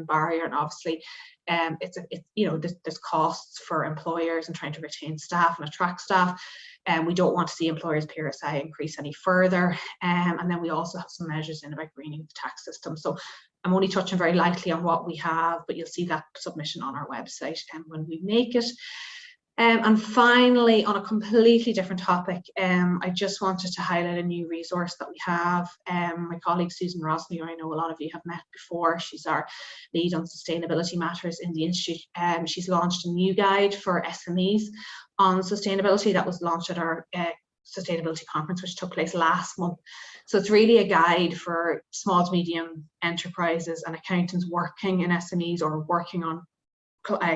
barrier. And obviously, there's costs for employers and trying to retain staff and attract staff. We don't want to see employers' PRSI increase any further. And then we also have some measures in about greening the tax system. So I'm only touching very lightly on what we have, but you'll see that submission on our website when we make it. And finally, on a completely different topic, I just wanted to highlight a new resource that we have. My colleague Susan Rosny, who I know a lot of you have met before, she's our lead on sustainability matters in the Institute. She's launched a new guide for SMEs on sustainability that was launched at our sustainability conference, which took place last month. So it's really a guide for small to medium enterprises and accountants working in SMEs or working on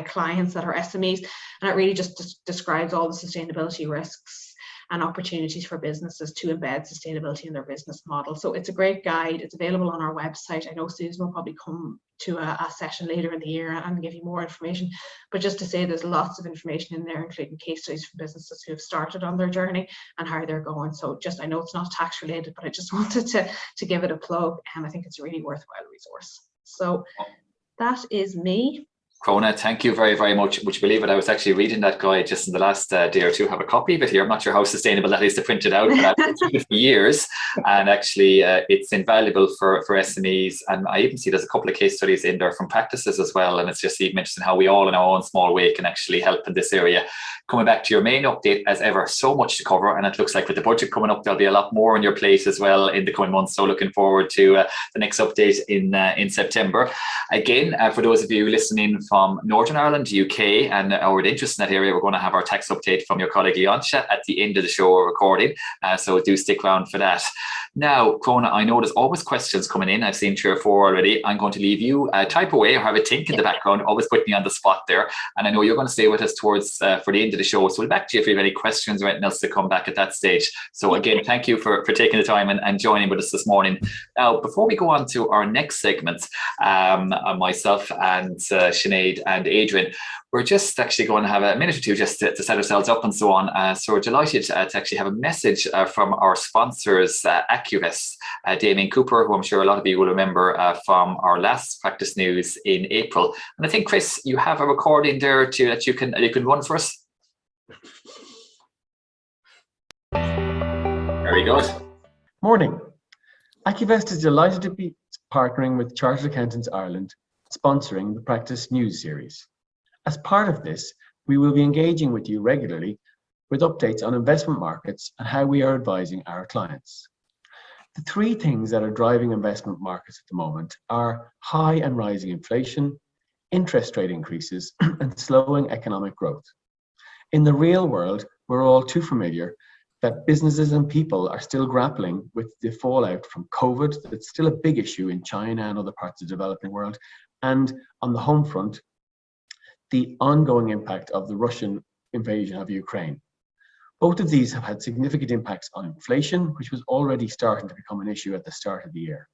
clients that are SMEs, and it really just describes all the sustainability risks and opportunities for businesses to embed sustainability in their business model. So it's a great guide. It's available on our website. I know Susan will probably come to a session later in the year and give you more information, but just to say there's lots of information in there, including case studies from businesses who have started on their journey and how they're going. So I know it's not tax related, but I just wanted to give it a plug, and I think it's a really worthwhile resource. So that is me. Crona, thank you very, very much. Would you believe it? I was actually reading that guide just in the last day or two. Have a copy of it here. I'm not sure how sustainable that is to print it out, but I've been through it for years. And actually, it's invaluable for SMEs. And I even see there's a couple of case studies in there from practices as well. And it's just even interesting how we all in our own small way can actually help in this area. Coming back to your main update, as ever, so much to cover. And it looks like with the budget coming up, there'll be a lot more on your plate as well in the coming months. So looking forward to the next update in September. Again, for those of you listening from Northern Ireland, UK, and with interest in that area, we're going to have our tax update from your colleague Leontia at the end of the show recording. So do stick around for that. Now, Crona, I know there's always questions coming in. I've seen 3 or 4 already. I'm going to leave you type away or have a think in the background. Always put me on the spot there. And I know you're going to stay with us towards for the end of the show. So we'll back to you if you have any questions or anything else to come back at that stage. So again, thank you for taking the time and joining with us this morning. Now, before we go on to our next segment, myself and Sinead and Adrian, we're just actually going to have a minute or two just to set ourselves up and so on. So we're delighted to actually have a message from our sponsors, Accuvest, Damien Cooper, who I'm sure a lot of you will remember from our last practice news in April. And I think, Chris, you have a recording there too that you can run for us. Very good. Morning. Accuvest is delighted to be partnering with Chartered Accountants Ireland, sponsoring the Practice News series. As part of this, we will be engaging with you regularly with updates on investment markets and how we are advising our clients. The 3 things that are driving investment markets at the moment are high and rising inflation, interest rate increases, and slowing economic growth. In the real world, we're all too familiar that businesses and people are still grappling with the fallout from COVID. That's still a big issue in China and other parts of the developing world. And on the home front, the ongoing impact of the Russian invasion of Ukraine. Both of these have had significant impacts on inflation, which was already starting to become an issue at the start of the year.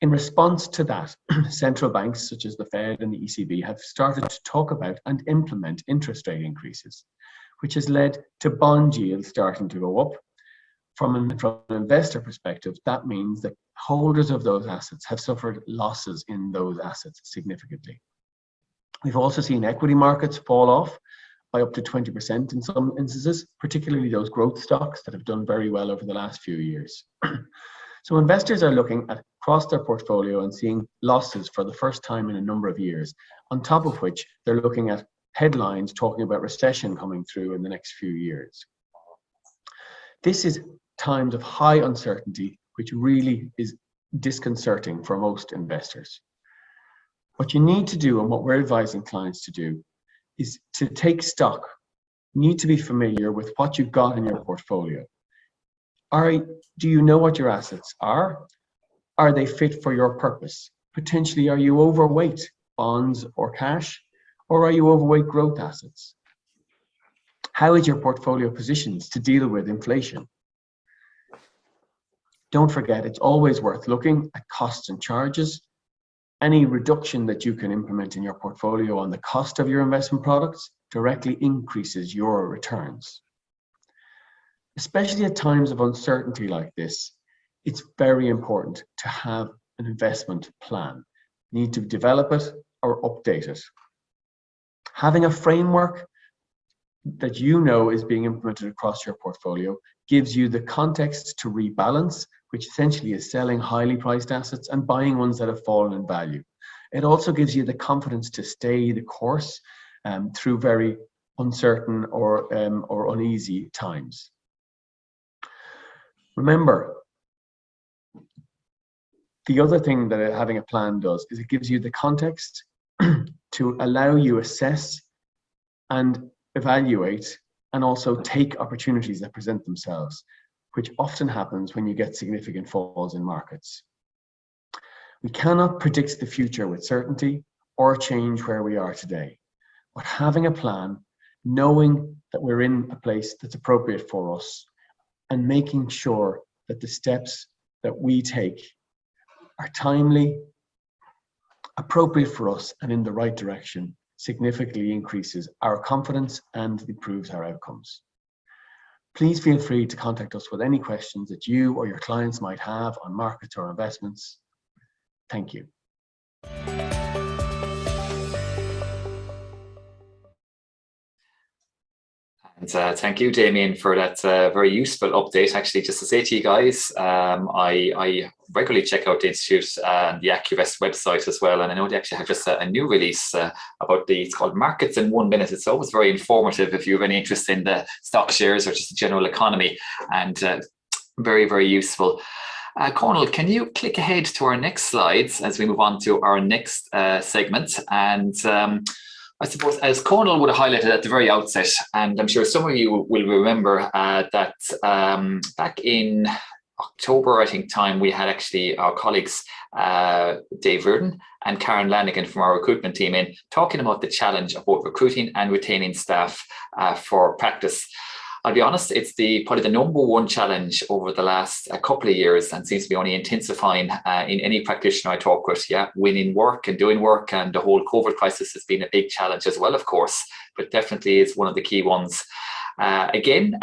In response to that, central banks such as the Fed and the ECB have started to talk about and implement interest rate increases, which has led to bond yields starting to go up, From an investor perspective, that means that holders of those assets have suffered losses in those assets significantly. We've also seen equity markets fall off by up to 20% in some instances, particularly those growth stocks that have done very well over the last few years. So investors are looking across their portfolio and seeing losses for the first time in a number of years, on top of which they're looking at headlines talking about recession coming through in the next few years. This is times of high uncertainty, which really is disconcerting for most investors. What you need to do, and what we're advising clients to do, is to take stock. You need to be familiar with what you've got in your portfolio. Do you know what your assets are? Are they fit for your purpose? Potentially, are you overweight bonds or cash? Or are you overweight growth assets? How is your portfolio positioned to deal with inflation? Don't forget, it's always worth looking at costs and charges. Any reduction that you can implement in your portfolio on the cost of your investment products directly increases your returns. Especially at times of uncertainty like this, it's very important to have an investment plan. You need to develop it or update it. Having a framework that you know is being implemented across your portfolio gives you the context to rebalance, which essentially is selling highly priced assets and buying ones that have fallen in value. It also gives you the confidence to stay the course through very uncertain or uneasy times. Remember, the other thing that having a plan does is it gives you the context to allow you assess and evaluate and also take opportunities that present themselves, which often happens when you get significant falls in markets. We cannot predict the future with certainty or change where we are today, but having a plan, knowing that we're in a place that's appropriate for us, and making sure that the steps that we take are timely, appropriate for us, and in the right direction, significantly increases our confidence and improves our outcomes. Please feel free to contact us with any questions that you or your clients might have on markets or investments. Thank you. And thank you, Damien, for that very useful update. Actually, just to say to you guys, I regularly check out the Institute and the AccuVest website as well. And I know they actually have just a new release about it's called Markets in 1 Minute. It's always very informative if you have any interest in the stock shares or just the general economy, and very, very useful. Conal, can you click ahead to our next slides as we move on to our next segment? And I suppose, as Conal would have highlighted at the very outset, and I'm sure some of you will remember that back in October, I think, time, we had actually our colleagues, Dave Verdon and Karen Lanigan from our recruitment team in talking about the challenge of both recruiting and retaining staff for practice. I'll be honest, it's probably the number one challenge over the last couple of years, and seems to be only intensifying in any practitioner I talk with. Yeah, winning work and doing work, and the whole COVID crisis has been a big challenge as well, of course, but definitely is one of the key ones. Again,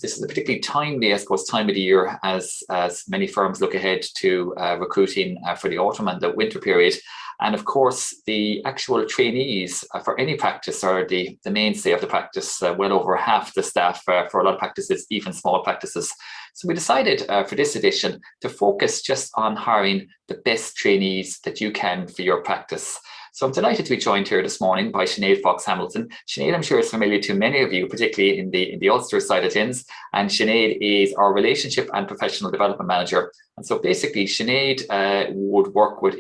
this is a particularly timely, I suppose, time of the year as many firms look ahead to recruiting for the autumn and the winter period. And of course, the actual trainees for any practice are the mainstay of the practice. Well over half the staff for a lot of practices, even small practices. So we decided for this edition to focus just on hiring the best trainees that you can for your practice. So I'm delighted to be joined here this morning by Sinead Fox-Hamilton. Sinead, I'm sure, is familiar to many of you, particularly in the Ulster side of things. And Sinead is our Relationship and Professional Development Manager. And so basically, Sinead would work with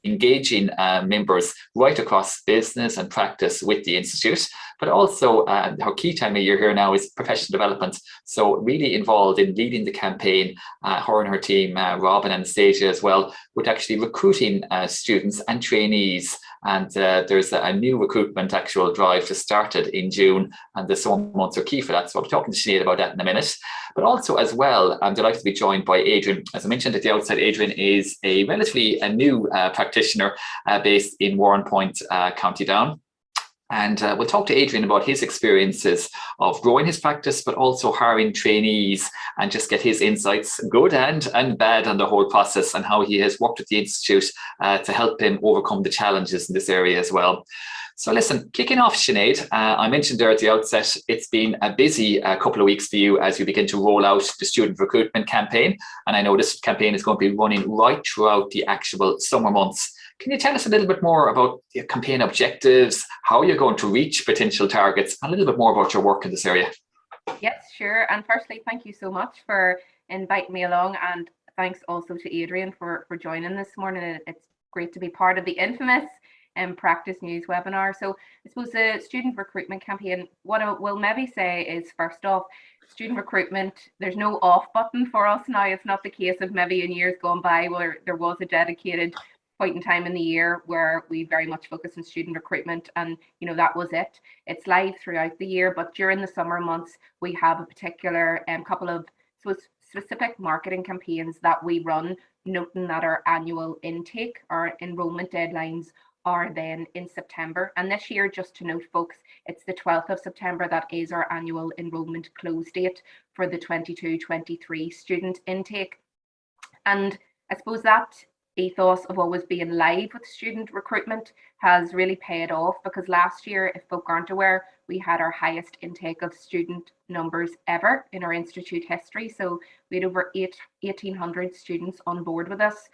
engaging members right across business and practice with the Institute, but also our key time of year here now is professional development. So really involved in leading the campaign, her and her team, Rob and Anastasia as well, with actually recruiting students and trainees. And there's a new recruitment actual drive just started in June, and the summer months are key for that. So I'll be talking to Sinead about that in a minute. But also as well, I'm delighted to be joined by Adrian. As I mentioned at the outset, Adrian is a relatively new practitioner based in Warrenpoint, County Down. And we'll talk to Adrian about his experiences of growing his practice, but also hiring trainees, and just get his insights, good and bad, on the whole process, and how he has worked with the Institute to help him overcome the challenges in this area as well. So listen, kicking off, Sinead, I mentioned there at the outset, it's been a busy couple of weeks for you as you begin to roll out the student recruitment campaign. And I know this campaign is going to be running right throughout the actual summer months. Can you tell us a little bit more about your campaign objectives, how you're going to reach potential targets, and a little bit more about your work in this area? Yes, sure. And firstly, thank you so much for inviting me along, and thanks also to Adrian for joining this morning. It's great to be part of the infamous Practice News webinar. So I suppose the student recruitment campaign, what I will maybe say is, first off, student recruitment, there's no off button for us now. It's not the case of maybe in years gone by where there was a dedicated point in time in the year where we very much focus on student recruitment, and that was it. It's live throughout the year, but during the summer months we have a particular couple of specific marketing campaigns that we run, noting that our annual intake, our enrollment deadlines, are then in September. And this year, just to note, folks, it's the 12th of September that is our annual enrollment close date for the 22-23 student intake. And I suppose that ethos of always being live with student recruitment has really paid off, because last year, if folk aren't aware, we had our highest intake of student numbers ever in our institute history. So we had over 1,800 students on board with us.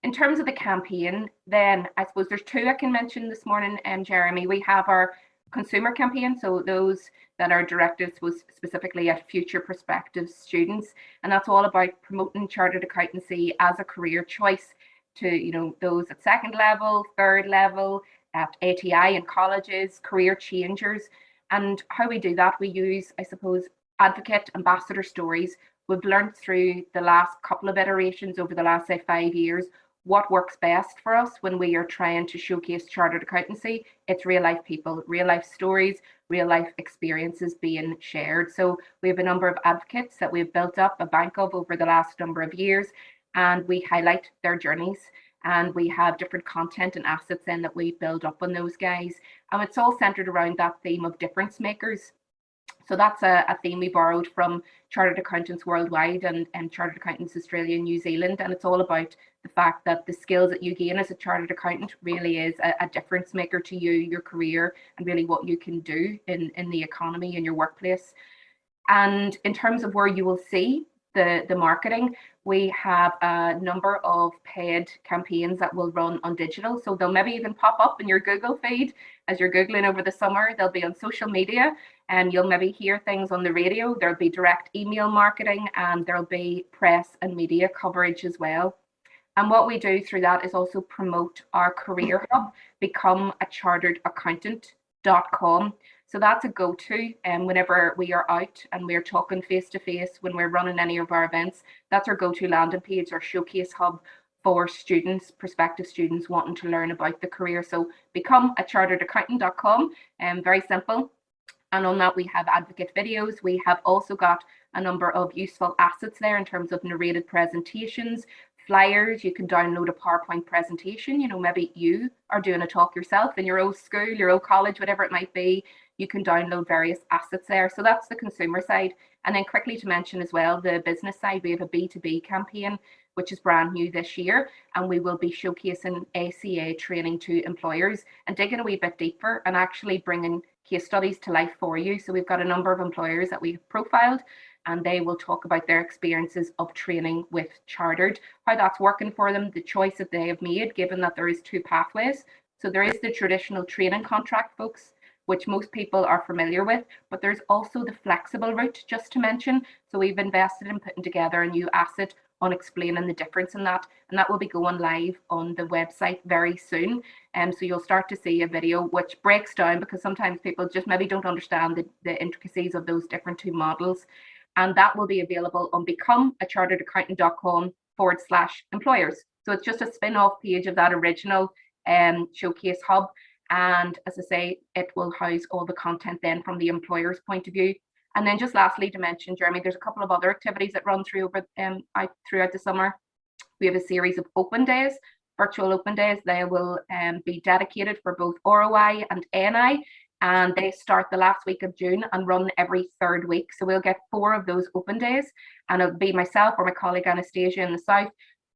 In terms of the campaign, then I suppose there's two I can mention this morning, Jeremy. We have our consumer campaign, so those that are directed specifically at future prospective students, and that's all about promoting chartered accountancy as a career choice to those at second level, third level, at ATI and colleges, career changers. And how we do that, we use, I suppose, advocate ambassador stories. We've learned through the last couple of iterations over the last, say, 5 years, what works best for us when we are trying to showcase chartered accountancy. It's real life people, real life stories, real life experiences being shared. So we have a number of advocates that we've built up a bank of over the last number of years, and we highlight their journeys, and we have different content and assets then that we build up on those guys. And it's all centered around that theme of difference makers. So that's a theme we borrowed from Chartered Accountants Worldwide and Chartered Accountants Australia and New Zealand. And it's all about the fact that the skills that you gain as a chartered accountant really is a difference maker to you, your career, and really what you can do in the economy, in your workplace. And in terms of where you will see the marketing, we have a number of paid campaigns that will run on digital. So they'll maybe even pop up in your Google feed as you're Googling over the summer. They'll be on social media, and you'll maybe hear things on the radio. There'll be direct email marketing, and there'll be press and media coverage as well. And what we do through that is also promote our career hub, become a chartered accountant.com. So that's a go-to, and whenever we are out and we're talking face-to-face, when we're running any of our events, that's our go-to landing page, our showcase hub for students, prospective students wanting to learn about the career. So become a charteredaccountant.com, very simple. And on that, we have advocate videos. We have also got a number of useful assets there in terms of narrated presentations, flyers. You can download a PowerPoint presentation. Maybe you are doing a talk yourself in your old school, your old college, whatever it might be. You can download various assets there. So that's the consumer side. And then quickly to mention as well, the business side, we have a B2b campaign, which is brand new this year. And we will be showcasing ACA training to employers and digging a wee bit deeper and actually bringing case studies to life for you. So we've got a number of employers that we've profiled, and they will talk about their experiences of training with Chartered, how that's working for them, the choice that they have made, given that there is two pathways. So there is the traditional training contract, folks, which most people are familiar with, but there's also the flexible route, just to mention. So we've invested in putting together a new asset on explaining the difference in that, and that will be going live on the website very soon. And so you'll start to see a video which breaks down, because sometimes people just maybe don't understand the intricacies of those different two models. And that will be available on becomeacharteredaccountant.com/employers. So it's just a spin-off page of that original showcase hub. And as I say, it will house all the content then from the employer's point of view. And then just lastly to mention, Jeremy, there's a couple of other activities that run throughout the summer. We have a series of open days virtual open days. They will be dedicated for both ROI and NI, and they start the last week of June and run every third week. So we'll get 4 of those open days, and it'll be myself or my colleague Anastasia in the south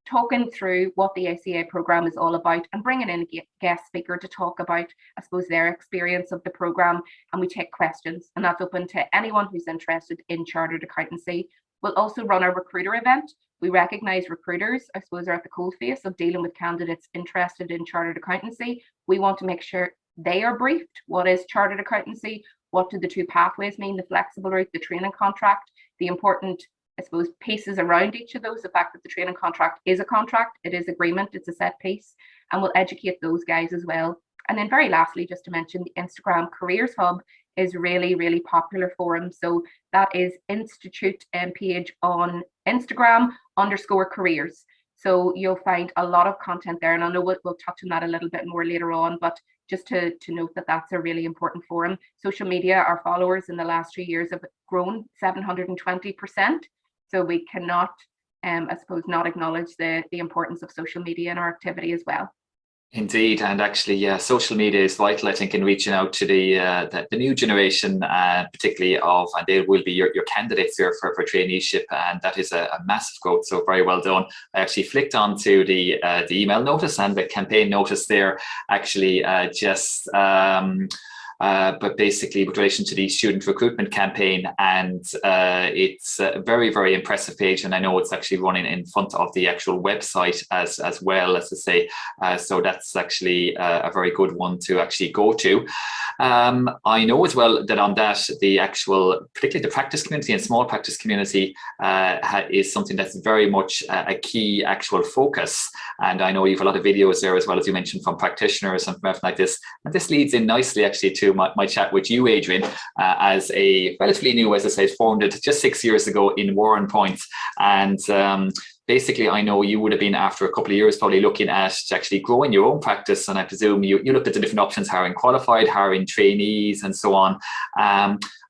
talking through what the ACA programme is all about and bringing in a guest speaker to talk about, I suppose, their experience of the programme. And we take questions, and that's open to anyone who's interested in chartered accountancy. We'll also run our recruiter event. We recognise recruiters, I suppose, are at the coalface of dealing with candidates interested in chartered accountancy. We want to make sure they are briefed. What is chartered accountancy? What do the 2 pathways mean? The flexible route, the training contract, the important, I suppose, pieces around each of those. The fact that the training contract is a contract, it is agreement, it's a set piece, and we'll educate those guys as well. And then very lastly, just to mention, the Instagram Careers Hub is really, really popular for them. So that is Institute page on Instagram _careers. So you'll find a lot of content there, and I know we'll touch on that a little bit more later on, but just to note that that's a really important forum. Social media, our followers in the last 2 years have grown 720%. So we cannot, I suppose, not acknowledge the importance of social media in our activity as well. Indeed, and actually, yeah, social media is vital, I think, in reaching out to the new generation, particularly of, and they will be your candidates here for traineeship, and that is a massive growth. So very well done. I actually flicked onto the email notice and the campaign notice there, actually, but basically with relation to the student recruitment campaign, and it's a very, very impressive page, and I know it's actually running in front of the actual website as well, as I say, so that's actually a very good one to actually go to. I know as well that on that, the actual, particularly the practice community and small practice community is something that's very much a key actual focus, and I know you have a lot of videos there as well, as you mentioned, from practitioners and from everything like this, and this leads in nicely actually to my chat with you, Adrian, as a relatively new, as I said, formed it just 6 years ago in Warren Point, and basically, I know you would have been, after a couple of years, probably looking at actually growing your own practice, and I presume you looked at the different options, hiring qualified, hiring trainees, and so on.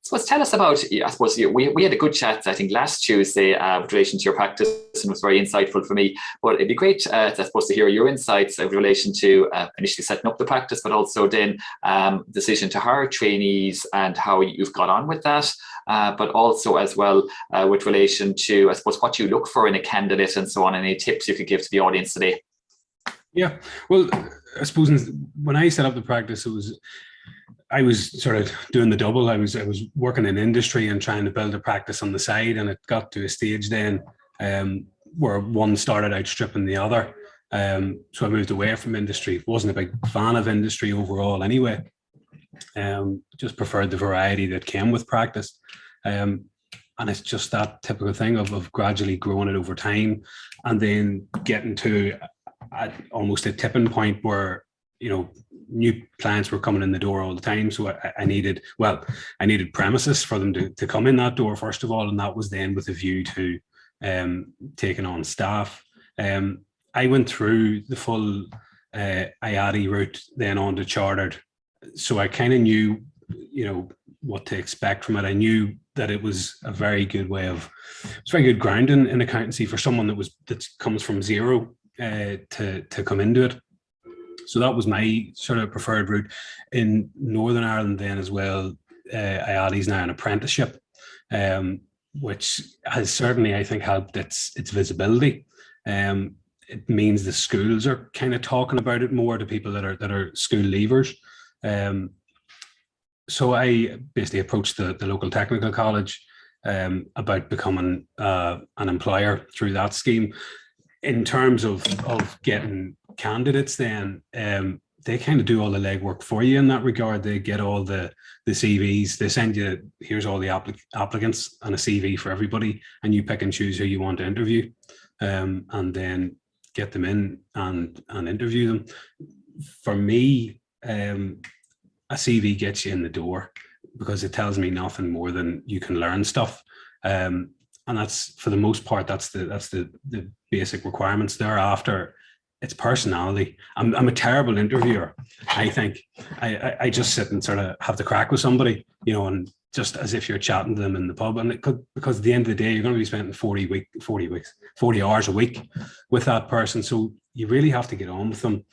So tell us about, I suppose, we had a good chat, I think, last Tuesday with relation to your practice, and it was very insightful for me. But it'd be great, I suppose, to hear your insights in relation to initially setting up the practice, but also then decision to hire trainees and how you've got on with that. But also as well with relation to, I suppose, what you look for in a candidate and so on, any tips you could give to the audience today. Yeah, well, I suppose when I set up the practice, I was sort of doing the double. I was working in industry and trying to build a practice on the side, and it got to a stage then where one started outstripping the other. So I moved away from industry. Wasn't a big fan of industry overall anyway. Just preferred the variety that came with practice. And it's just that typical thing of gradually growing it over time, and then getting to almost a tipping point where, you know, new clients were coming in the door all the time. So I needed premises for them to come in that door, first of all, and that was then with a view to taking on staff. I went through the full IATI route, then on to chartered. So I kind of knew, you know, what to expect from it. I knew that it was a very good way of, it's very good grounding in accountancy for someone that comes from zero to come into it. So that was my sort of preferred route. In Northern Ireland then as well, IATI is now an apprenticeship, which has certainly, I think, helped its visibility. It means the schools are kind of talking about it more to people that are school leavers. So I basically approached the local technical college about becoming an employer through that scheme. In terms of getting candidates, then they kind of do all the legwork for you in that regard. They get all the CVs. They send you, here's all the applicants and a CV for everybody, and you pick and choose who you want to interview, and then get them in and interview them. For me, a CV gets you in the door because it tells me nothing more than you can learn stuff. And that's, for the most part, that's the basic requirements. Thereafter, it's personality. I'm a terrible interviewer. I think I just sit and sort of have the crack with somebody, you know, and just as if you're chatting to them in the pub, and it could, because at the end of the day, you're going to be spending 40 hours a week with that person. So you really have to get on with them.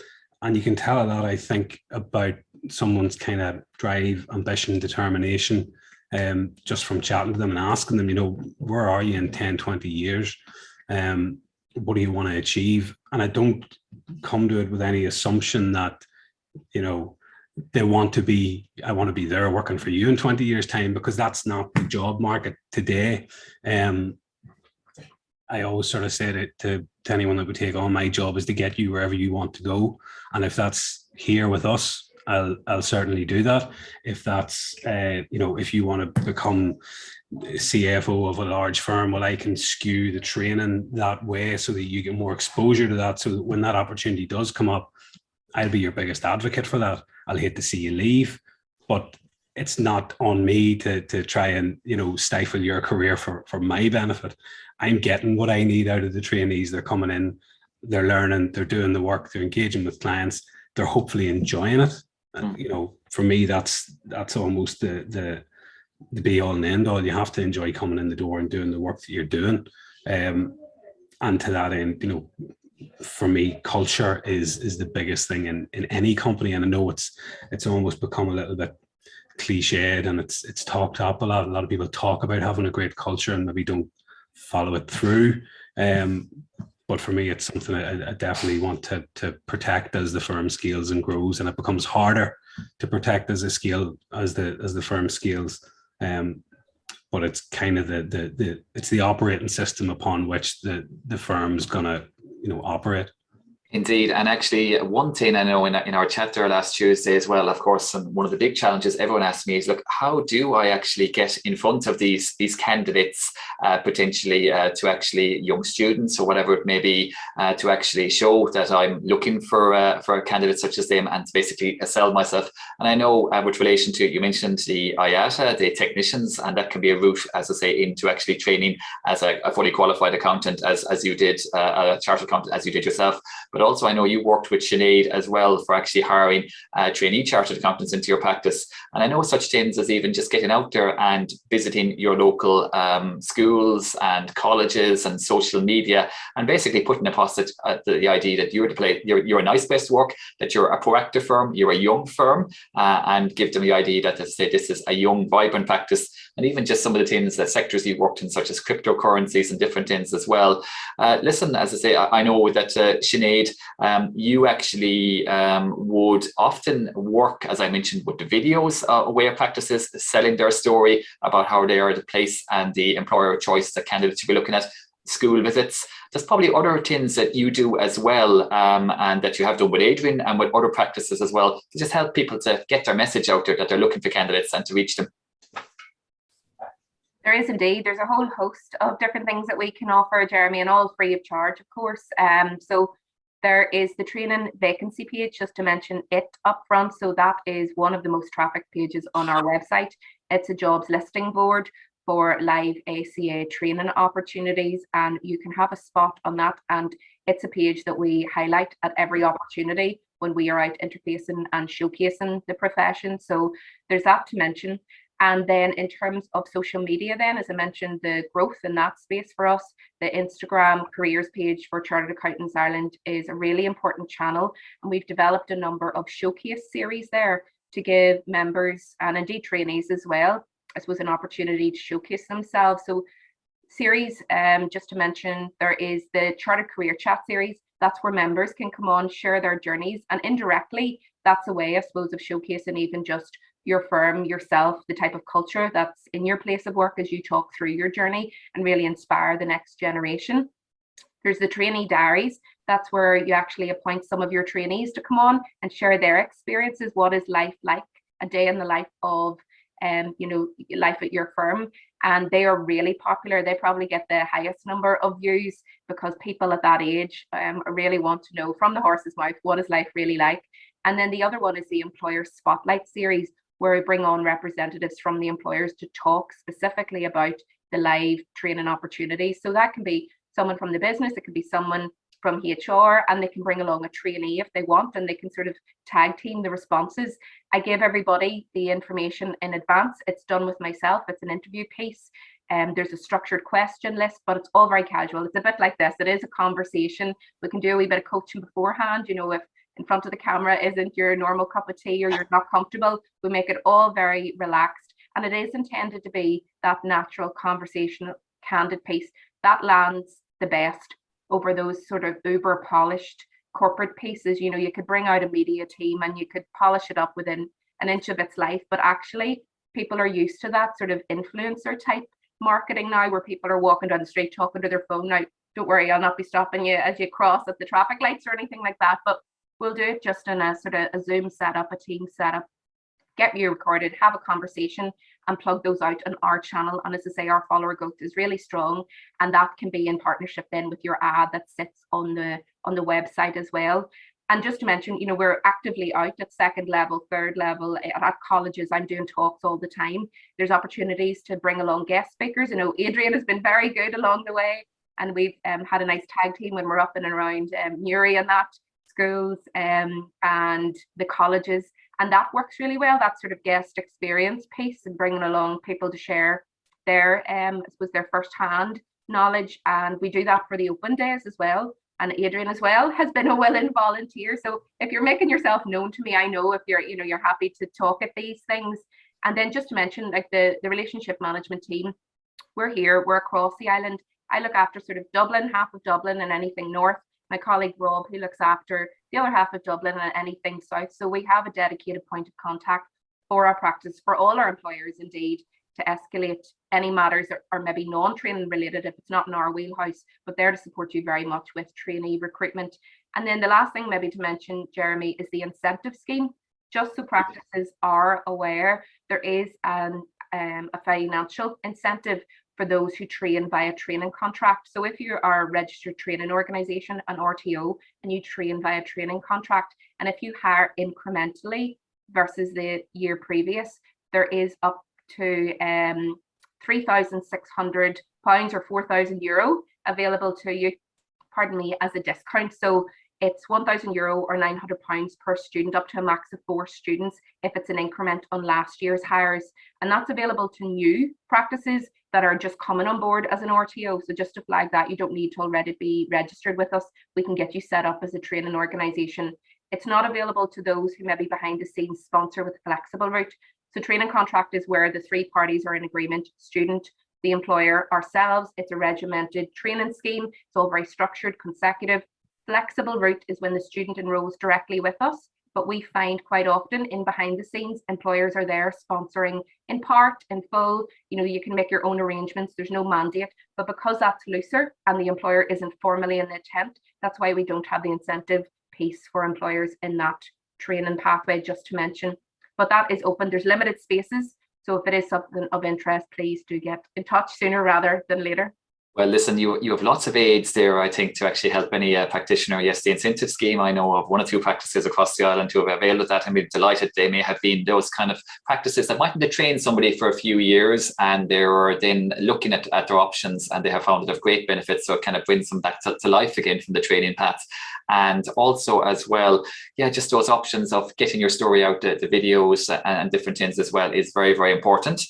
And you can tell a lot, I think, about someone's kind of drive, ambition, determination, just from chatting to them and asking them, you know, where are you in 10, 20 years? What do you want to achieve? And I don't come to it with any assumption that, you know, I want to be there working for you in 20 years time, because that's not the job market today. I always sort of say to anyone that would take on, my job is to get you wherever you want to go. And if that's here with us, I'll certainly do that. If that's, you know, if you want to become CFO of a large firm, well, I can skew the training that way so that you get more exposure to that. So that when that opportunity does come up, I'll be your biggest advocate for that. I'll hate to see you leave, but it's not on me to try and, you know, stifle your career for my benefit. I'm getting what I need out of the trainees. They're coming in, they're learning, they're doing the work, they're engaging with clients, they're hopefully enjoying it. And, you know, for me, that's almost the be all and end all. You have to enjoy coming in the door and doing the work that you're doing. And to that end, you know, for me, culture is the biggest thing in any company. And I know it's almost become a little bit cliched, and it's talked up a lot. A lot of people talk about having a great culture and maybe don't follow it through. But for me, it's something I definitely want to protect as the firm scales and grows, and it becomes harder to protect as the firm scales. But it's kind of it's the operating system upon which the firm's gonna, you know, operate. Indeed. And actually, one thing I know in our chat there last Tuesday as well, of course, and one of the big challenges everyone asks me is, look, how do I actually get in front of these candidates, potentially to actually young students or whatever it may be, to actually show that I'm looking for a candidate such as them, and to basically sell myself. And I know with relation to, you mentioned the IATA, the technicians, and that can be a route, as I say, into actually training as a fully qualified accountant, as you did, a chartered accountant, as you did yourself. But also, I know you worked with Sinead as well for actually hiring trainee chartered accountants into your practice. And I know such things as even just getting out there and visiting your local schools and colleges and social media, and basically putting across the idea that you're a nice place to work, that you're a proactive firm, you're a young firm, and give them the idea that this is a young, vibrant practice. And even just some of the things, the sectors you've worked in, such as cryptocurrencies and different things as well. Listen, as I say, I know that Sinead, you actually would often work, as I mentioned, with the videos where practices selling their story about how they are the place and the employer of choice that candidates should be looking at, school visits. There's probably other things that you do as well, and that you have done with Adrian and with other practices as well, to just help people to get their message out there that they're looking for candidates and to reach them. There is indeed. There's a whole host of different things that we can offer, Jeremy, and all free of charge, of course. So there is the training vacancy page, just to mention it up front. So that is one of the most trafficked pages on our website. It's a jobs listing board for live ACA training opportunities, and you can have a spot on that. And it's a page that we highlight at every opportunity when we are out interfacing and showcasing the profession. So there's that to mention. And then in terms of social media, then, as I mentioned, the growth in that space for us, the Instagram careers page for Chartered Accountants Ireland is a really important channel. And we've developed a number of showcase series there to give members and indeed trainees as well, I suppose, an opportunity to showcase themselves. So series, just to mention, there is the Chartered Career Chat series. That's where members can come on, share their journeys, and indirectly, that's a way, I suppose, of showcasing even just your firm, yourself, the type of culture that's in your place of work as you talk through your journey and really inspire the next generation. There's the trainee diaries. That's where you actually appoint some of your trainees to come on and share their experiences. What is life like? A day in the life of, life at your firm. And they are really popular. They probably get the highest number of views because people at that age really want to know from the horse's mouth, what is life really like? And then the other one is the Employer Spotlight series, where we bring on representatives from the employers to talk specifically about the live training opportunities. So that can be someone from the business, it could be someone from HR, and they can bring along a trainee if they want, and they can sort of tag team the responses. I give everybody the information in advance. It's done with myself. It's an interview piece. There's a structured question list, but it's all very casual. It's a bit like this. It is a conversation. We can do a wee bit of coaching beforehand. You know, if in front of the camera isn't your normal cup of tea or you're not comfortable, we make it all very relaxed. And it is intended to be that natural conversational, candid piece that lands the best over those sort of uber polished corporate pieces. You know, you could bring out a media team and you could polish it up within an inch of its life, but actually people are used to that sort of influencer type marketing now, where people are walking down the street talking to their phone. Now, don't worry, I'll not be stopping you as you cross at the traffic lights or anything like that, but we'll do it just in a sort of a Zoom setup, a team setup, get you recorded, have a conversation and plug those out on our channel. And as I say, our follower growth is really strong, and that can be in partnership then with your ad that sits on the website as well. And just to mention, you know, we're actively out at second level, third level, at colleges. I'm doing talks all the time. There's opportunities to bring along guest speakers. You know, Adrian has been very good along the way, and we've had a nice tag team when we're up and around Newry and that, schools and the colleges. And that works really well, that sort of guest experience piece, and bringing along people to share their, I suppose, their first-hand knowledge. And we do that for the open days as well. And Adrian as well has been a willing volunteer. So if you're making yourself known to me, I know if you're, you know, you're happy to talk at these things. And then just to mention, like the relationship management team, we're here, we're across the island. I look after sort of Dublin, half of Dublin and anything north. My colleague Rob, who looks after the other half of Dublin and anything south. So we have a dedicated point of contact for our practice, for all our employers indeed, to escalate any matters that are maybe non-training related if it's not in our wheelhouse, but there to support you very much with trainee recruitment. And then the last thing maybe to mention, Jeremy, is the incentive scheme. Just so practices are aware, there is a financial incentive for those who train via training contract. So if you are a registered training organisation, an RTO, and you train via training contract, and if you hire incrementally versus the year previous, there is up to £3,600 or €4,000 available to you, pardon me, as a discount. So it's €1,000 or £900 per student, up to a max of 4 students if it's an increment on last year's hires. And that's available to new practices that are just coming on board as an RTO. So just to flag that, you don't need to already be registered with us. We can get you set up as a training organisation. It's not available to those who maybe behind the scenes sponsor with a flexible route. So training contract is where the 3 parties are in agreement: student, the employer, ourselves. It's a regimented training scheme. It's all very structured, consecutive. Flexible route is when the student enrolls directly with us, but we find quite often in behind the scenes, employers are there sponsoring in part, in full. You know, you can make your own arrangements. There's no mandate, but because that's looser and the employer isn't formally in the tent, that's why we don't have the incentive piece for employers in that training pathway, just to mention. But that is open. There's limited spaces. So if it is something of interest, please do get in touch sooner rather than later. Well, listen, you have lots of aids there, I think, to actually help any practitioner. Yes, the incentive scheme, I know of 1 or 2 practices across the island who have availed of that, and we're delighted. They may have been those kind of practices that mightn't have trained somebody for a few years, and they're then looking at their options, and they have found it of great benefit. So it kind of brings them back to life again from the training paths. And also as well, yeah, just those options of getting your story out, the videos and different things as well is very, very important.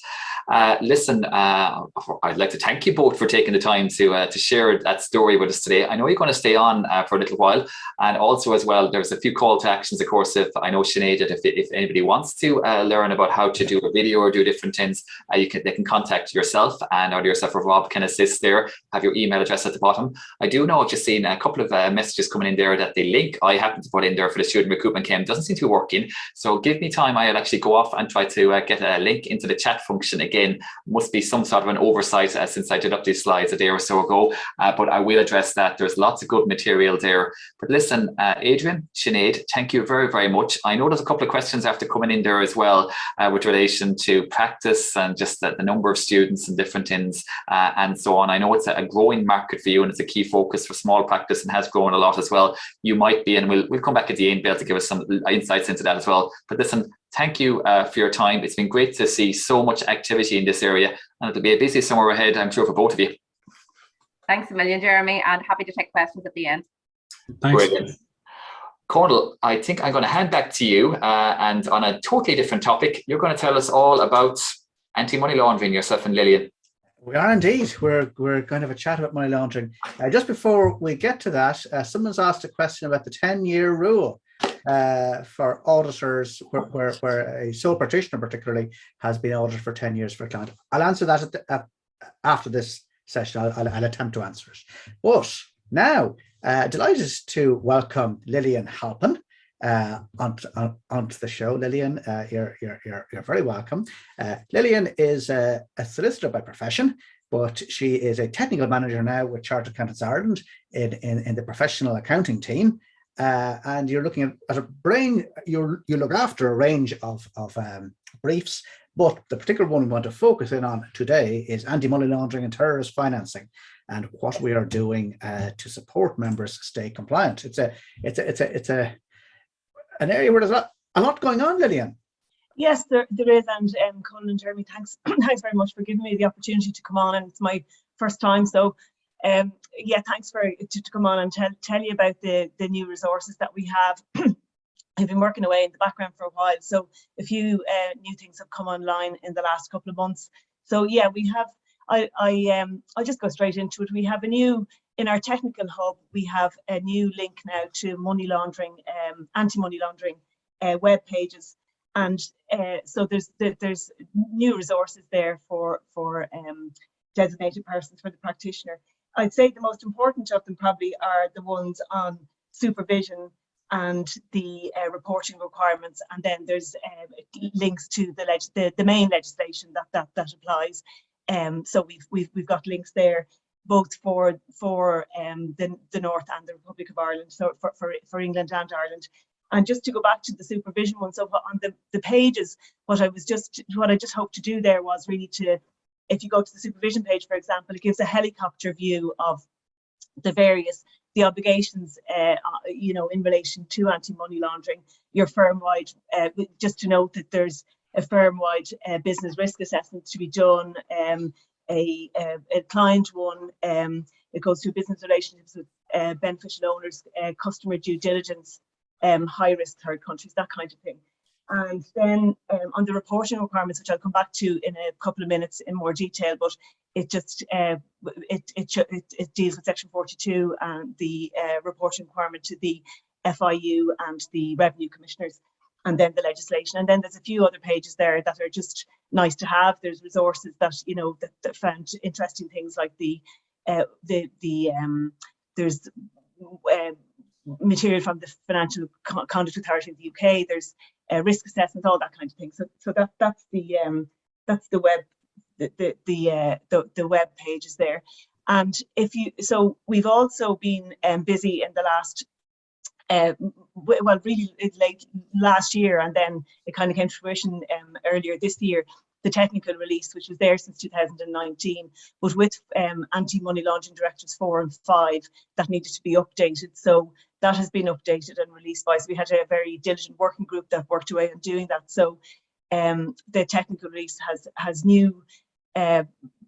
Listen, I'd like to thank you both for taking the time to share that story with us today. I know you're going to stay on for a little while, and also as well, there's a few call to actions, of course. If I know Sinead, that if anybody wants to learn about how to do a video or do different things, they can contact yourself, and or yourself or Rob can assist there. Have your email address at the bottom. I do know I've just seen a couple of messages coming in there that the link I happen to put in there for the student recruitment camp doesn't seem to be working. So give me time. I'll actually go off and try to get a link into the chat function again. Must be some sort of an oversight since I did up these slides a day or so ago, but I will address that. There's lots of good material there. But listen, Adrian, Sinead, thank you very, very much. I know there's a couple of questions after coming in there as well with relation to practice and just the number of students and different things and so on. I know it's a growing market for you, and it's a key focus for small practice and has grown a lot as well. You might be, and we'll come back at the end, Bill, to give us some insights into that as well. But listen, thank you for your time. It's been great to see so much activity in this area, and it'll be a busy summer ahead, I'm sure, for both of you. Thanks a million, Jeremy, and happy to take questions at the end. Thanks. Brilliant. Cornel, I think I'm going to hand back to you, and on a totally different topic, you're going to tell us all about anti-money laundering, yourself and Lillian. We are indeed. We're going to have a chat about money laundering. Just before we get to that, someone's asked a question about the 10-year rule for auditors, where a sole practitioner particularly has been audited for 10 years for a client. I'll answer that after this session. I'll attempt to answer it. But now, delighted to welcome Lillian Halpin onto the show. Lillian, you're very welcome. Lillian is a solicitor by profession, but she is a technical manager now with Chartered Accountants Ireland in the professional accounting team. And you're looking at a brain. You look after a range of briefs, but the particular one we want to focus in on today is anti-money laundering and terrorist financing, and what we are doing to support members stay compliant. It's an area where there's a lot going on, Lillian. Yes, there is, and Colin and Jeremy, thanks very much for giving me the opportunity to come on, and it's my first time, so yeah, thanks to come on and tell you about the new resources that we have. I've been working away in the background for a while, so a few new things have come online in the last couple of months. So yeah, we have. I'll just go straight into it. We have in our technical hub, we have a new link now to money laundering, anti-money laundering web pages, and so there's new resources there for designated persons, for the practitioner. I'd say the most important of them probably are the ones on supervision and the reporting requirements, and then there's links to the main legislation that applies. So we've got links there both for the North and the Republic of Ireland, so for England and Ireland. And just to go back to the supervision one, so on the pages, what I just hoped to do there was really to, if you go to the supervision page, for example, it gives a helicopter view of the obligations, in relation to anti-money laundering, your firm-wide, just to note that there's a firm-wide business risk assessment to be done, a client one, it goes through business relationships with beneficial owners, customer due diligence, high-risk third countries, that kind of thing. And then on the reporting requirements, which I'll come back to in a couple of minutes in more detail, but it just it deals with section 42 and the reporting requirement to the FIU and the revenue commissioners, and then the legislation. And then there's a few other pages there that are just nice to have. There's resources that that found interesting things, like there's material from the Financial Conduct Authority of the UK. There's risk assessments, all that kind of thing. So that's the web, the web pages there. And so we've also been busy in the last really late last year, and then it kind of came to fruition earlier this year, the technical release, which was there since 2019, but with anti-money laundering directives 4 and 5 that needed to be updated. So that has been updated and released by us. We had a very diligent working group that worked away on doing that. So the technical release has new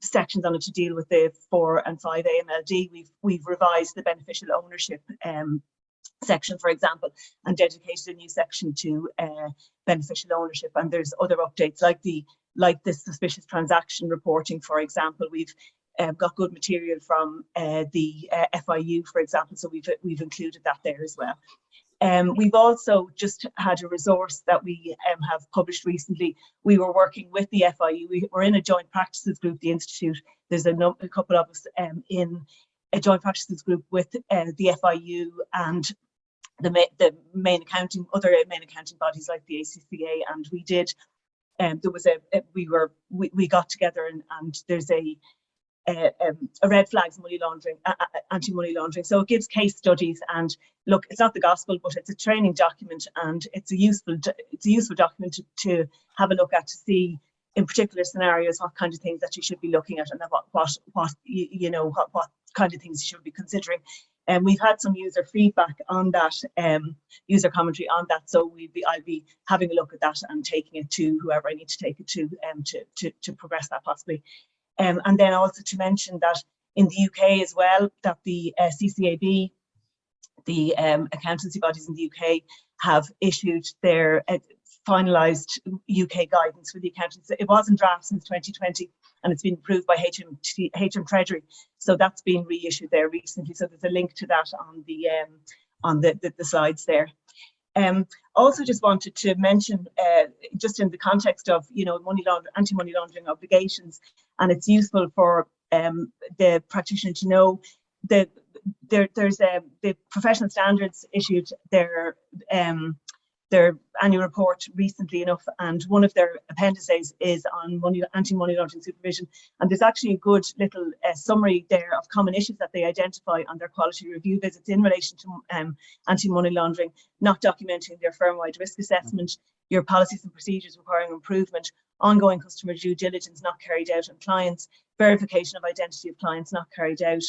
sections on it to deal with the 4 and 5 AMLD. We've revised the beneficial ownership section, for example, and dedicated a new section to beneficial ownership. And there's other updates like the suspicious transaction reporting, for example. We've got good material from the FIU, for example, so we've included that there as well. We've also just had a resource that we have published recently. We were working with the FIU. We were in a joint practices group, the Institute. There's a couple of us in a joint practices group with the FIU and the main accounting, other main accounting bodies like the ACCA, and we did. There was we got together and there's a red flags money laundering, anti-money laundering. So it gives case studies, and look, it's not the gospel, but it's a training document, and it's a useful document to have a look at, to see in particular scenarios what kind of things that you should be looking at, and what kind of things you should be considering. And we've had some user feedback on that, user commentary on that. So I'll be having a look at that and taking it to whoever I need to take it to progress that possibly. And then also to mention that in the UK as well, that the CCAB the accountancy bodies in the UK have issued their finalised UK guidance for the accountants. It was in draft since 2020 and it's been approved by HM Treasury. So that's been reissued there recently. So there's a link to that on the slides there. Also just wanted to mention, just in the context of, anti-money laundering obligations, and it's useful for the practitioner to know that there's the professional standards issued their annual report recently enough, and one of their appendices is on anti-money laundering supervision, and there's actually a good little summary there of common issues that they identify on their quality review visits in relation to anti-money laundering: not documenting their firm-wide risk assessment, your policies and procedures requiring improvement, ongoing customer due diligence not carried out on clients, verification of identity of clients not carried out,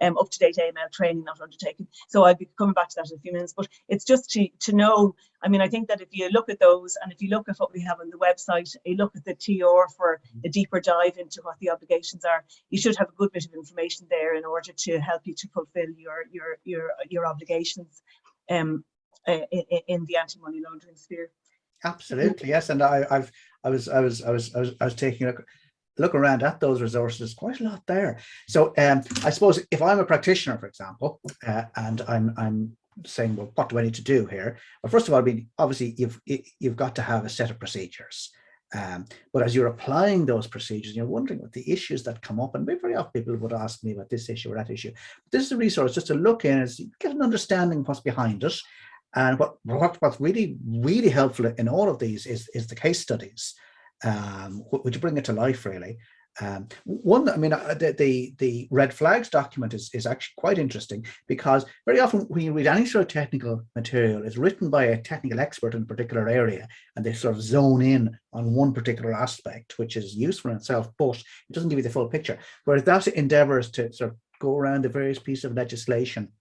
up-to-date AML training not undertaken. So I'll be coming back to that in a few minutes, but it's just to know, I mean, I think that if you look at those, and if you look at what we have on the website, you look at the TR for a deeper dive into what the obligations are, you should have a good bit of information there in order to help you to fulfill your obligations in the anti-money laundering sphere. Absolutely, yes. And I was taking a look around at those resources, quite a lot there. So I suppose if I'm a practitioner, for example, and I'm saying, well, what do I need to do here? Well, first of all, I mean, obviously you've got to have a set of procedures. But as you're applying those procedures, you're wondering what the issues that come up, and very often people would ask me about this issue or that issue. But this is a resource just to look in and get an understanding of what's behind it. And what's really, really helpful in all of these is the case studies, which bring it to life, really. One, I mean, the red flags document is actually quite interesting, because very often when you read any sort of technical material, it's written by a technical expert in a particular area, and they sort of zone in on one particular aspect, which is useful in itself, but it doesn't give you the full picture. Whereas that endeavours to sort of go around the various pieces of legislation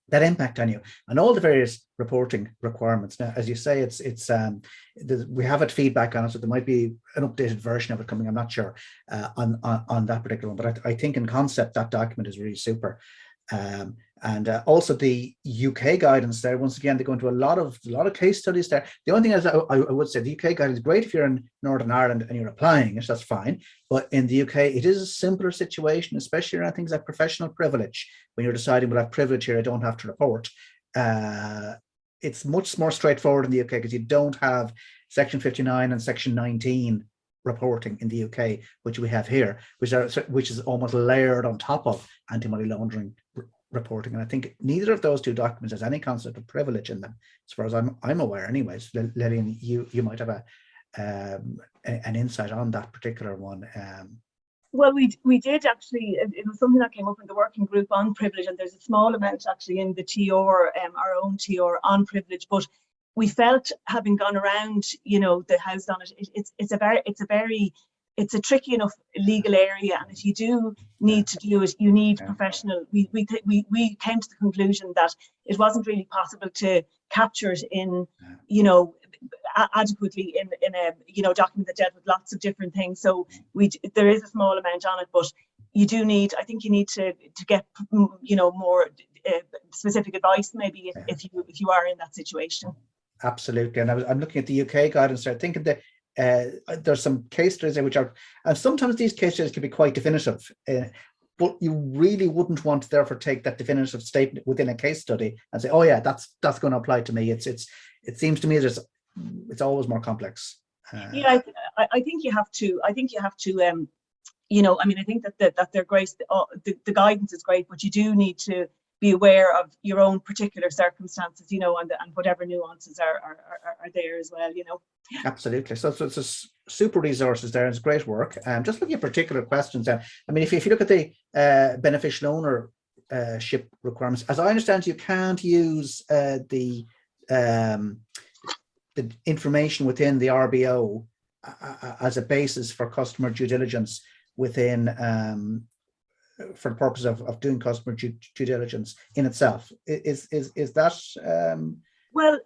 that impact on you and all the various reporting requirements. Now, as you say, we have it feedback on it, so there might be an updated version of it coming. I'm not sure on that particular one, but I think in concept that document is really super. And also the UK guidance there. Once again, they go into a lot of case studies there. The only thing is, I would say the UK guidance is great if you're in Northern Ireland and you're applying it, that's fine. But in the UK, it is a simpler situation, especially around things like professional privilege. When you're deciding, well, I have privilege here, I don't have to report. It's much more straightforward in the UK because you don't have Section 59 and Section 19 reporting in the UK, which we have here, which is almost layered on top of anti-money laundering reporting. And I think neither of those two documents has any concept of privilege in them, as far as I'm aware. Anyways, Lillian, you might have an insight on that particular one. Well, we did actually. It was something that came up in the working group on privilege, and there's a small amount actually in the TR, our own TR on privilege, but we felt, having gone around, the house on it, it's a tricky enough legal area, and if you do need to do it, you need professional. We came to the conclusion that it wasn't really possible to capture it in, adequately in a document that dealt with lots of different things. So there is a small amount on it, but you do need. I think you need to get more specific advice, maybe if you are in that situation. Absolutely, and I'm looking at the UK guidance. I think that there's some case studies there which are, and sometimes these case studies can be quite definitive, but you really wouldn't want to therefore take that definitive statement within a case study and say, oh yeah, that's going to apply to me. It seems to me that it's always more complex. Yeah, I think you have to. I think that they're great. The guidance is great, but you do need to be aware of your own particular circumstances, and whatever nuances are there as well, Absolutely. So it's a super resources there. It's great work. Just looking at particular questions. I mean, if you look at the beneficial ownership requirements, as I understand, you can't use the information within the RBO as a basis for customer due diligence within. For the purpose of doing customer due diligence in itself, is that? Well,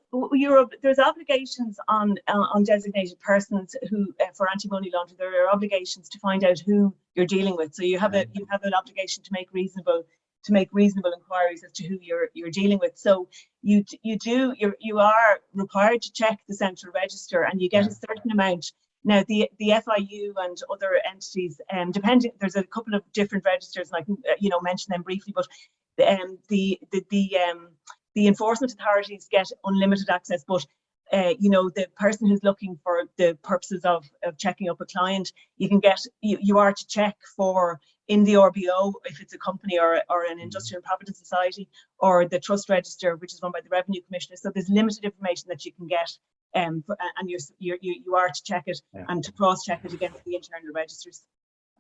there's obligations on designated persons who, for anti-money laundering, there are obligations to find out who you're dealing with. So you have an obligation to make reasonable make reasonable inquiries as to who you're dealing with. So you are required to check the central register, and you get a certain amount. Now the FIU and other entities, depending, there's a couple of different registers, and I can mention them briefly. But the enforcement authorities get unlimited access, but the person who's looking for the purposes of checking up a client, you are to check for in the RBO if it's a company or an industrial and provident society, or the trust register, which is run by the Revenue Commissioner. So there's limited information that you can get, and you are to check it and to cross-check it against the internal registers.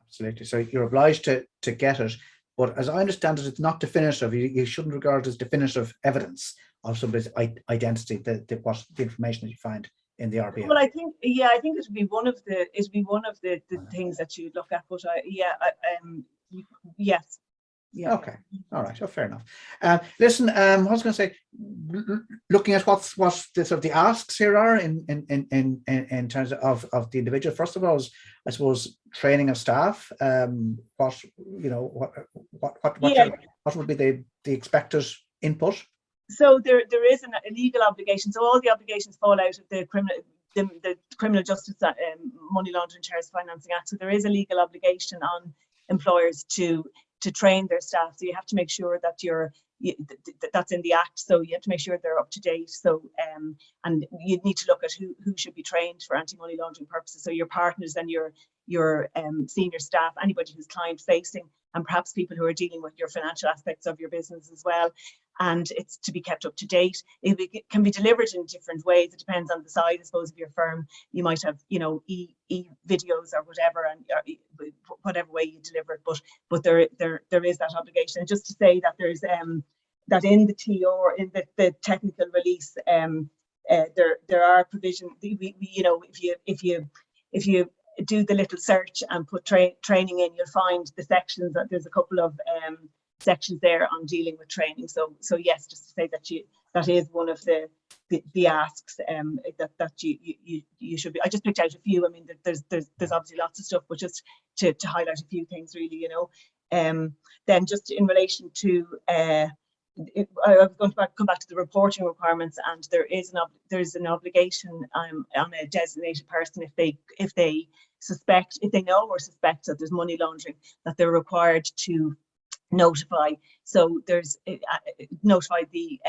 Absolutely. So you're obliged to get it, but as I understand it, it's not definitive. You shouldn't regard it as definitive evidence of somebody's identity, the information that you find in the RBO. Well, I think it would be one of the things that you look at. But yes. Yeah. Okay. All right. Oh, fair enough. Listen, I was going to say, looking at what the sort of the asks here are in terms of the individual. First of all, I suppose training of staff. What would be the expected input? So there is a legal obligation. So all the obligations fall out of the Criminal Justice Money Laundering Terrorist Financing Act. So there is a legal obligation on employers to train their staff. So you have to make sure that that's in the Act. So you have to make sure they're up to date. So and you need to look at who should be trained for anti-money laundering purposes. So your partners and your senior staff, anybody who's client facing, and perhaps people who are dealing with your financial aspects of your business as well. And it's to be kept up to date. It can be delivered in different ways. It depends on the size, I suppose, of your firm. You might have, videos or whatever, and whatever way you deliver it. But there is that obligation. And just to say that there's that in the TR, in the technical release, there are provisions. If you do the little search and put training in, you'll find the sections. That there's a couple of sections there on dealing with training. So yes, just to say that is one of the asks that you should be. I just picked out a few. I mean, there's obviously lots of stuff, but just to highlight a few things, really. Then just in relation to I was going to come back to the reporting requirements, and there's an obligation on a designated person if they know or suspect that there's money laundering, that they're required to notify. So there's notify the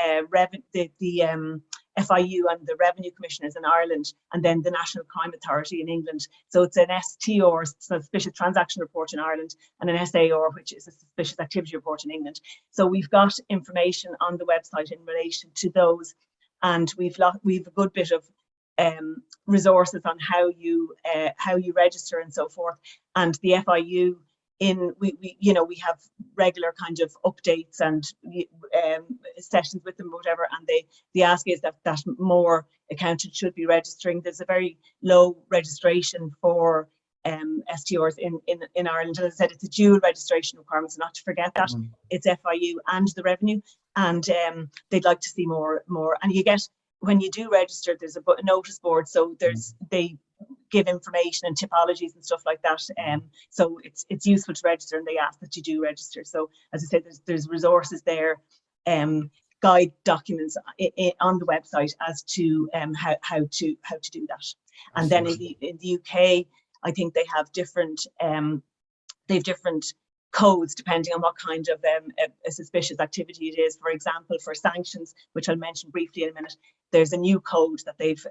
FIU and the Revenue Commissioners in Ireland, and then the National Crime Authority in England. So it's an STR, Suspicious Transaction Report in Ireland, and an SAR, which is a Suspicious Activity Report in England. So we've got information on the website in relation to those, and we've a good bit of resources on how you register and so forth. And the FIU, we have regular kind of updates and sessions with them, whatever, and the ask is that more accountants should be registering. There's a very low registration for STRs in Ireland. As I said, it's a dual registration requirement, so not to forget that. It's FIU and the Revenue, and they'd like to see more. And you get, when you do register, there's a notice board, so they give information and typologies and stuff like that. So it's useful to register, and they ask that you do register. So as I said, there's resources there, guide documents on the website as to how to do that. And then in the UK, I think they have different codes depending on what kind of a suspicious activity it is. For example, for sanctions, which I'll mention briefly in a minute, there's a new code that they've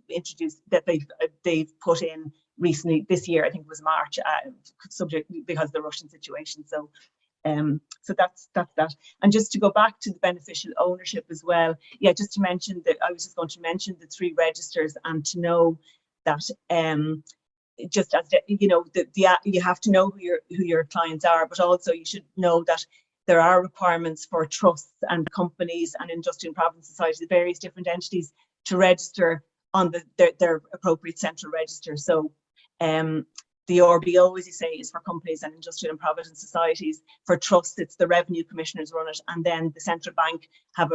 introduced, that they've put in recently this year. I think it was March, subject because of the Russian situation. So that's that. And just to go back to the beneficial ownership as well, just to mention that I was just going to mention the 3 registers, and to know that just as you have to know who your clients are, but also you should know that there are requirements for trusts and companies and industrial and provident societies, various different entities, to register on their appropriate central register. So the RBO, as you say, is for companies and industrial and provident societies. For trusts, it's the Revenue Commissioners run it, and then the central bank have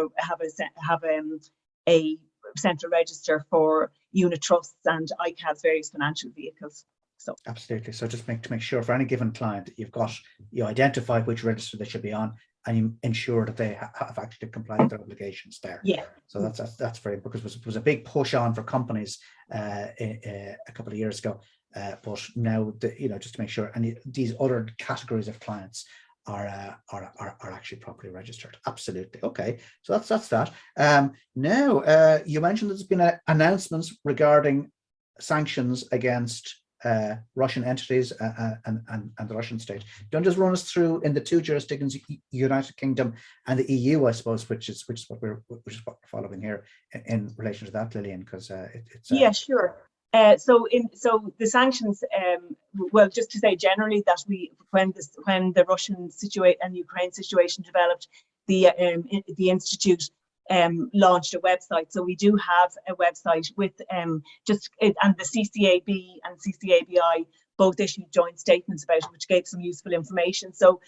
a central register for unit trusts and ICAVs, various financial vehicles. So absolutely. So just to make sure for any given client, you identify which register they should be on, and you ensure that they have actually complied with their obligations there. Yeah. So that's very, because it was a big push on for companies a couple of years ago, but now just to make sure, and these other categories of clients are actually properly registered. Absolutely. Okay, so that's that. Now you mentioned there's been announcements regarding sanctions against Russian entities and the Russian state. Don't just run us through in the two jurisdictions, United Kingdom and the EU, I suppose, which is what we're following here in relation to that, Lillian, because it's yeah, sure. So the sanctions, well, just to say generally that when the Russian situation and Ukraine situation developed, the institute launched a website. So we do have a website with and the CCAB and CCABI both issued joint statements about it, which gave some useful information. So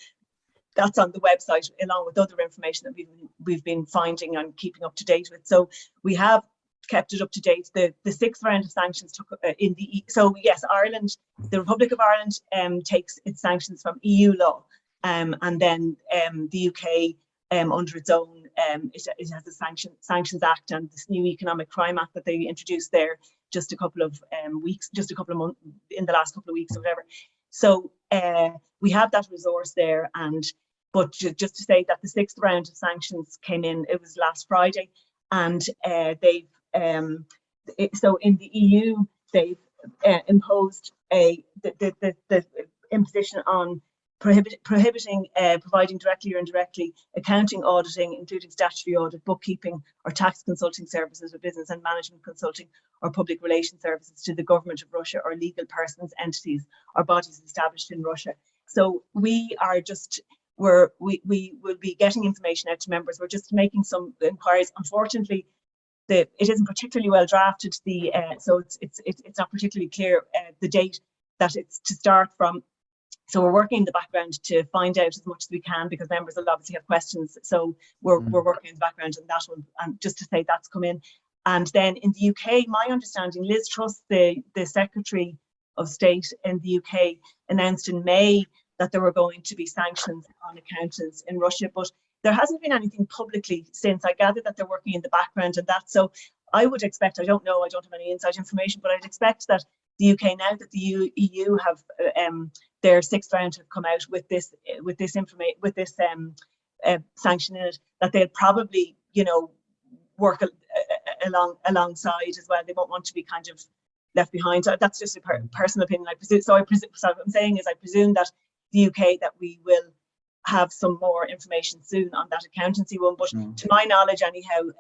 that's on the website along with other information that we've been finding and keeping up to date with. So we have kept it up to date. The sixth round of sanctions took so yes, Ireland, the Republic of Ireland takes its sanctions from EU law, and then the UK under its own it has the Sanctions Act and this new Economic Crime Act that they introduced there just a couple of months in the last couple of weeks or whatever. So we have that resource there, but just to say that the sixth round of sanctions came in, it was last Friday, and they've so in the EU they've imposed the imposition on prohibiting providing directly or indirectly accounting, auditing, including statutory audit, bookkeeping or tax consulting services, or business and management consulting or public relations services to the government of Russia or legal persons, entities or bodies established in Russia. So we will be getting information out to members. We're just making some inquiries. Unfortunately, it isn't particularly well drafted. So it's not particularly clear the date that it's to start from. So we're working in the background to find out as much as we can, because members will obviously have questions. So we're working in the background on that one, and just to say that's come in. And then in the UK, my understanding, Liz Truss, the Secretary of State in the UK, announced in May that there were going to be sanctions on accountants in Russia, but there hasn't been anything publicly since. I gather that they're working in the background on that. So I would expect, I don't know, I don't have any inside information, but I'd expect that the UK, now that the EU have their sixth round have come out with this sanction in it, that they'll probably work alongside as well. They won't want to be kind of left behind. So that's just a personal opinion, I presume. So what I'm saying is I presume that the UK, that we will have some more information soon on that accountancy one. But to my knowledge, anyhow,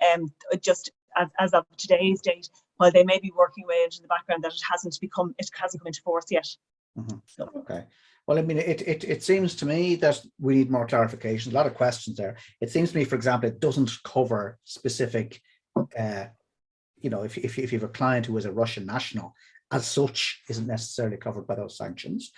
just as of today's date, while they may be working away into the background, that it hasn't come into force yet. So. Okay. Well, I mean, it seems to me that we need more clarification. A lot of questions there. It seems to me, for example, it doesn't cover specific, if you have a client who is a Russian national, as such, isn't necessarily covered by those sanctions.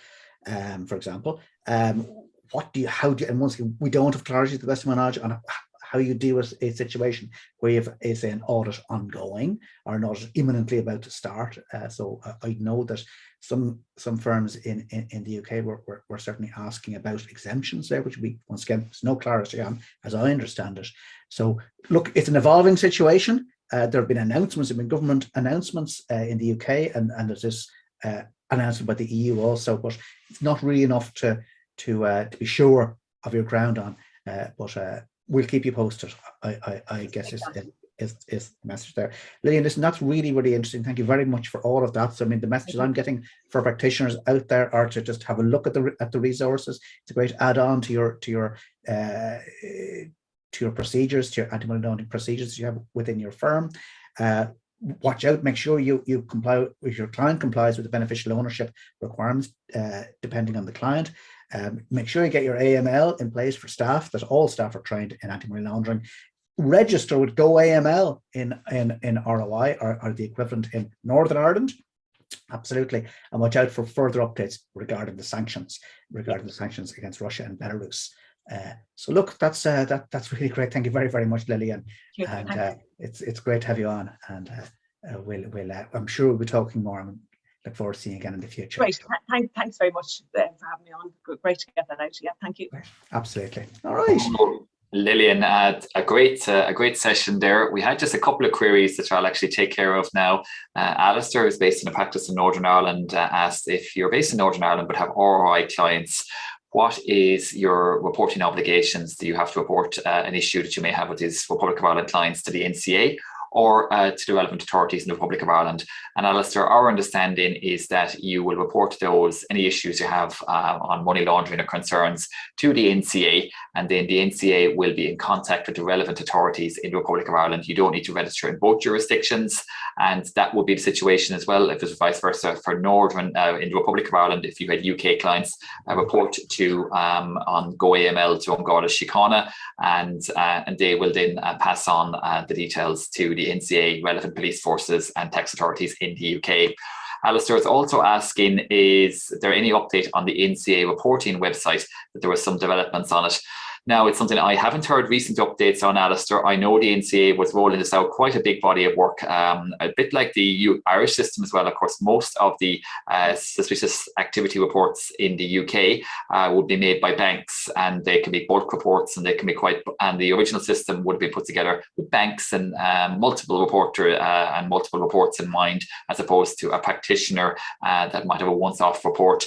For example, and once again, we don't have clarity to the best of my knowledge on how you deal with a situation where you have, say, an audit ongoing or an audit imminently about to start. So I know that some firms in the UK were certainly asking about exemptions there, which we, once again, there's no clarity on, as I understand it. So look, it's an evolving situation. There have been announcements, there have been government announcements in the UK, and there's this announcement by the EU also, but it's not really enough to be sure of your ground on. But we'll keep you posted, I guess is the message there. Lillian, listen, that's really, really interesting. Thank you very much for all of that. So I mean, the messages I'm getting for practitioners out there are to just have a look at the resources. It's a great add-on to your procedures, to your anti-money laundering procedures you have within your firm. Watch out, make sure you comply, if your client complies with the beneficial ownership requirements, depending on the client. Make sure you get your AML in place for staff, that all staff are trained in anti-money laundering. Register with Go AML in ROI or the equivalent in Northern Ireland. Absolutely. And watch out for further updates regarding the sanctions against Russia and Belarus. So look, that's really great. Thank you very, very much, Lillian. And it's great to have you on. And I'm sure we'll be talking more. look forward to seeing you again in the future. Great. Thanks very much for having me on. Great to get that out. Yeah, thank you. Right. Absolutely. All right. Lillian, a great session there. We had just a couple of queries that I'll actually take care of now. Alistair is based in a practice in Northern Ireland, asked if you're based in Northern Ireland but have ROI clients, what is your reporting obligations? Do you have to report an issue that you may have with these Republic of Ireland clients to the NCA or to the relevant authorities in the Republic of Ireland? And Alistair, our understanding is that you will report any issues you have on money laundering or concerns to the NCA, and then the NCA will be in contact with the relevant authorities in the Republic of Ireland. You don't need to register in both jurisdictions, and that would be the situation as well if it was vice versa for Northern in the Republic of Ireland. If you had UK clients, report to on GoAML to Ungada Síochána, and they will then pass on the details to the NCA, relevant police forces and tax authorities in the UK. Alistair is also asking, is there any update on the NCA reporting website, that there was some developments on it? Now, it's something I haven't heard recent updates on, Alistair. I know the NCA was rolling this out, quite a big body of work, a bit like the Irish system as well. Of course, most of the suspicious activity reports in the UK would be made by banks, and they can be bulk reports, and they can be and the original system would be put together with banks and multiple reports in mind, as opposed to a practitioner that might have a once-off report.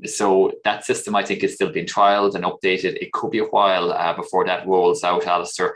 So that system, I think, is still being trialed and updated. It could be a while before that rolls out, Alistair.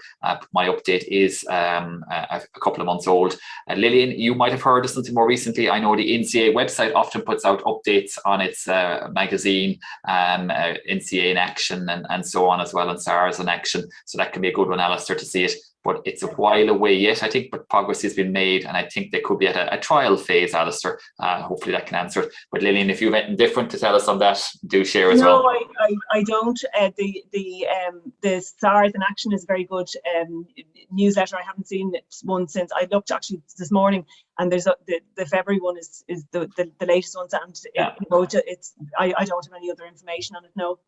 My update is a couple of months old. Lillian, you might have heard of something more recently. I know the NCA website often puts out updates on its magazine, NCA in Action, and so on as well, and SARS in Action. So that can be a good one, Alistair, to see it. But it's a while away yet, I think, but progress has been made, and I think they could be at a trial phase, Alistair. Hopefully that can answer it. But Lillian, if you have anything different to tell us on that, do share as well. No, I don't. The SARS in Action is a very good newsletter. I haven't seen one since. I looked actually this morning, and there's the February one is the latest one, and yeah. I don't have any other information on it. No.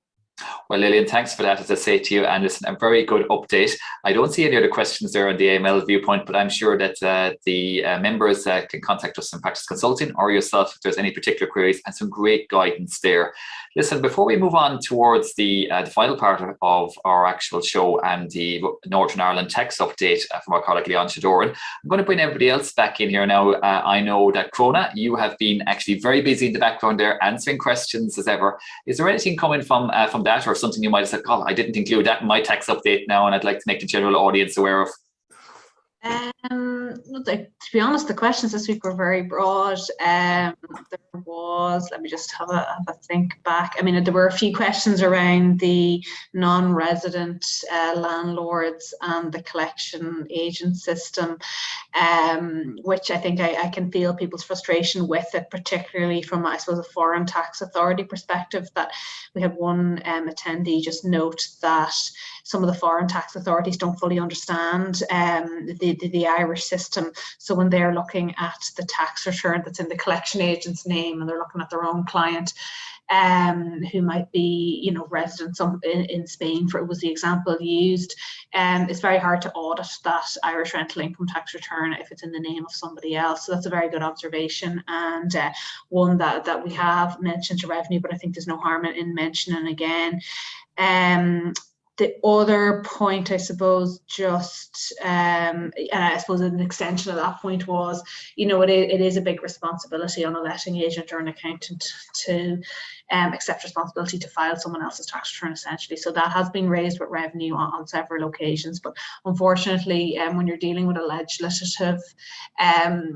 Well, Lillian, thanks for that, as I say to you, and listen, a very good update. I don't see any other questions there on the AML viewpoint, but I'm sure that the members can contact us in Practice Consulting or yourself if there's any particular queries, and some great guidance there. Listen, before we move on towards the final part of our actual show and the Northern Ireland tax update from our colleague Leon Shadoran, I'm going to bring everybody else back in here now. I know that Crona, you have been actually very busy in the background there, answering questions as ever. Is there anything coming from that, or something you might have said, oh, I didn't include that in my tax update now, and I'd like to make the general audience aware of? To be honest, the questions this week were very broad. There was, let me just have a think back. I mean, there were a few questions around the non-resident landlords and the collection agent system, which I think I can feel people's frustration with it, particularly from, I suppose, a foreign tax authority perspective. That we had one attendee just note that some of the foreign tax authorities don't fully understand the Irish system. So when they're looking at the tax return that's in the collection agent's name, and they're looking at their own client who might be, you know, resident in Spain, for it was the example used, it's very hard to audit that Irish rental income tax return if it's in the name of somebody else. So that's a very good observation, and one that we have mentioned to revenue, but I think there's no harm in mentioning again. The other point, I suppose, just, and I suppose an extension of that point was, you know, it is a big responsibility on a letting agent or an accountant to accept responsibility to file someone else's tax return, essentially. So that has been raised with revenue on several occasions. But unfortunately, when you're dealing with a legislative, I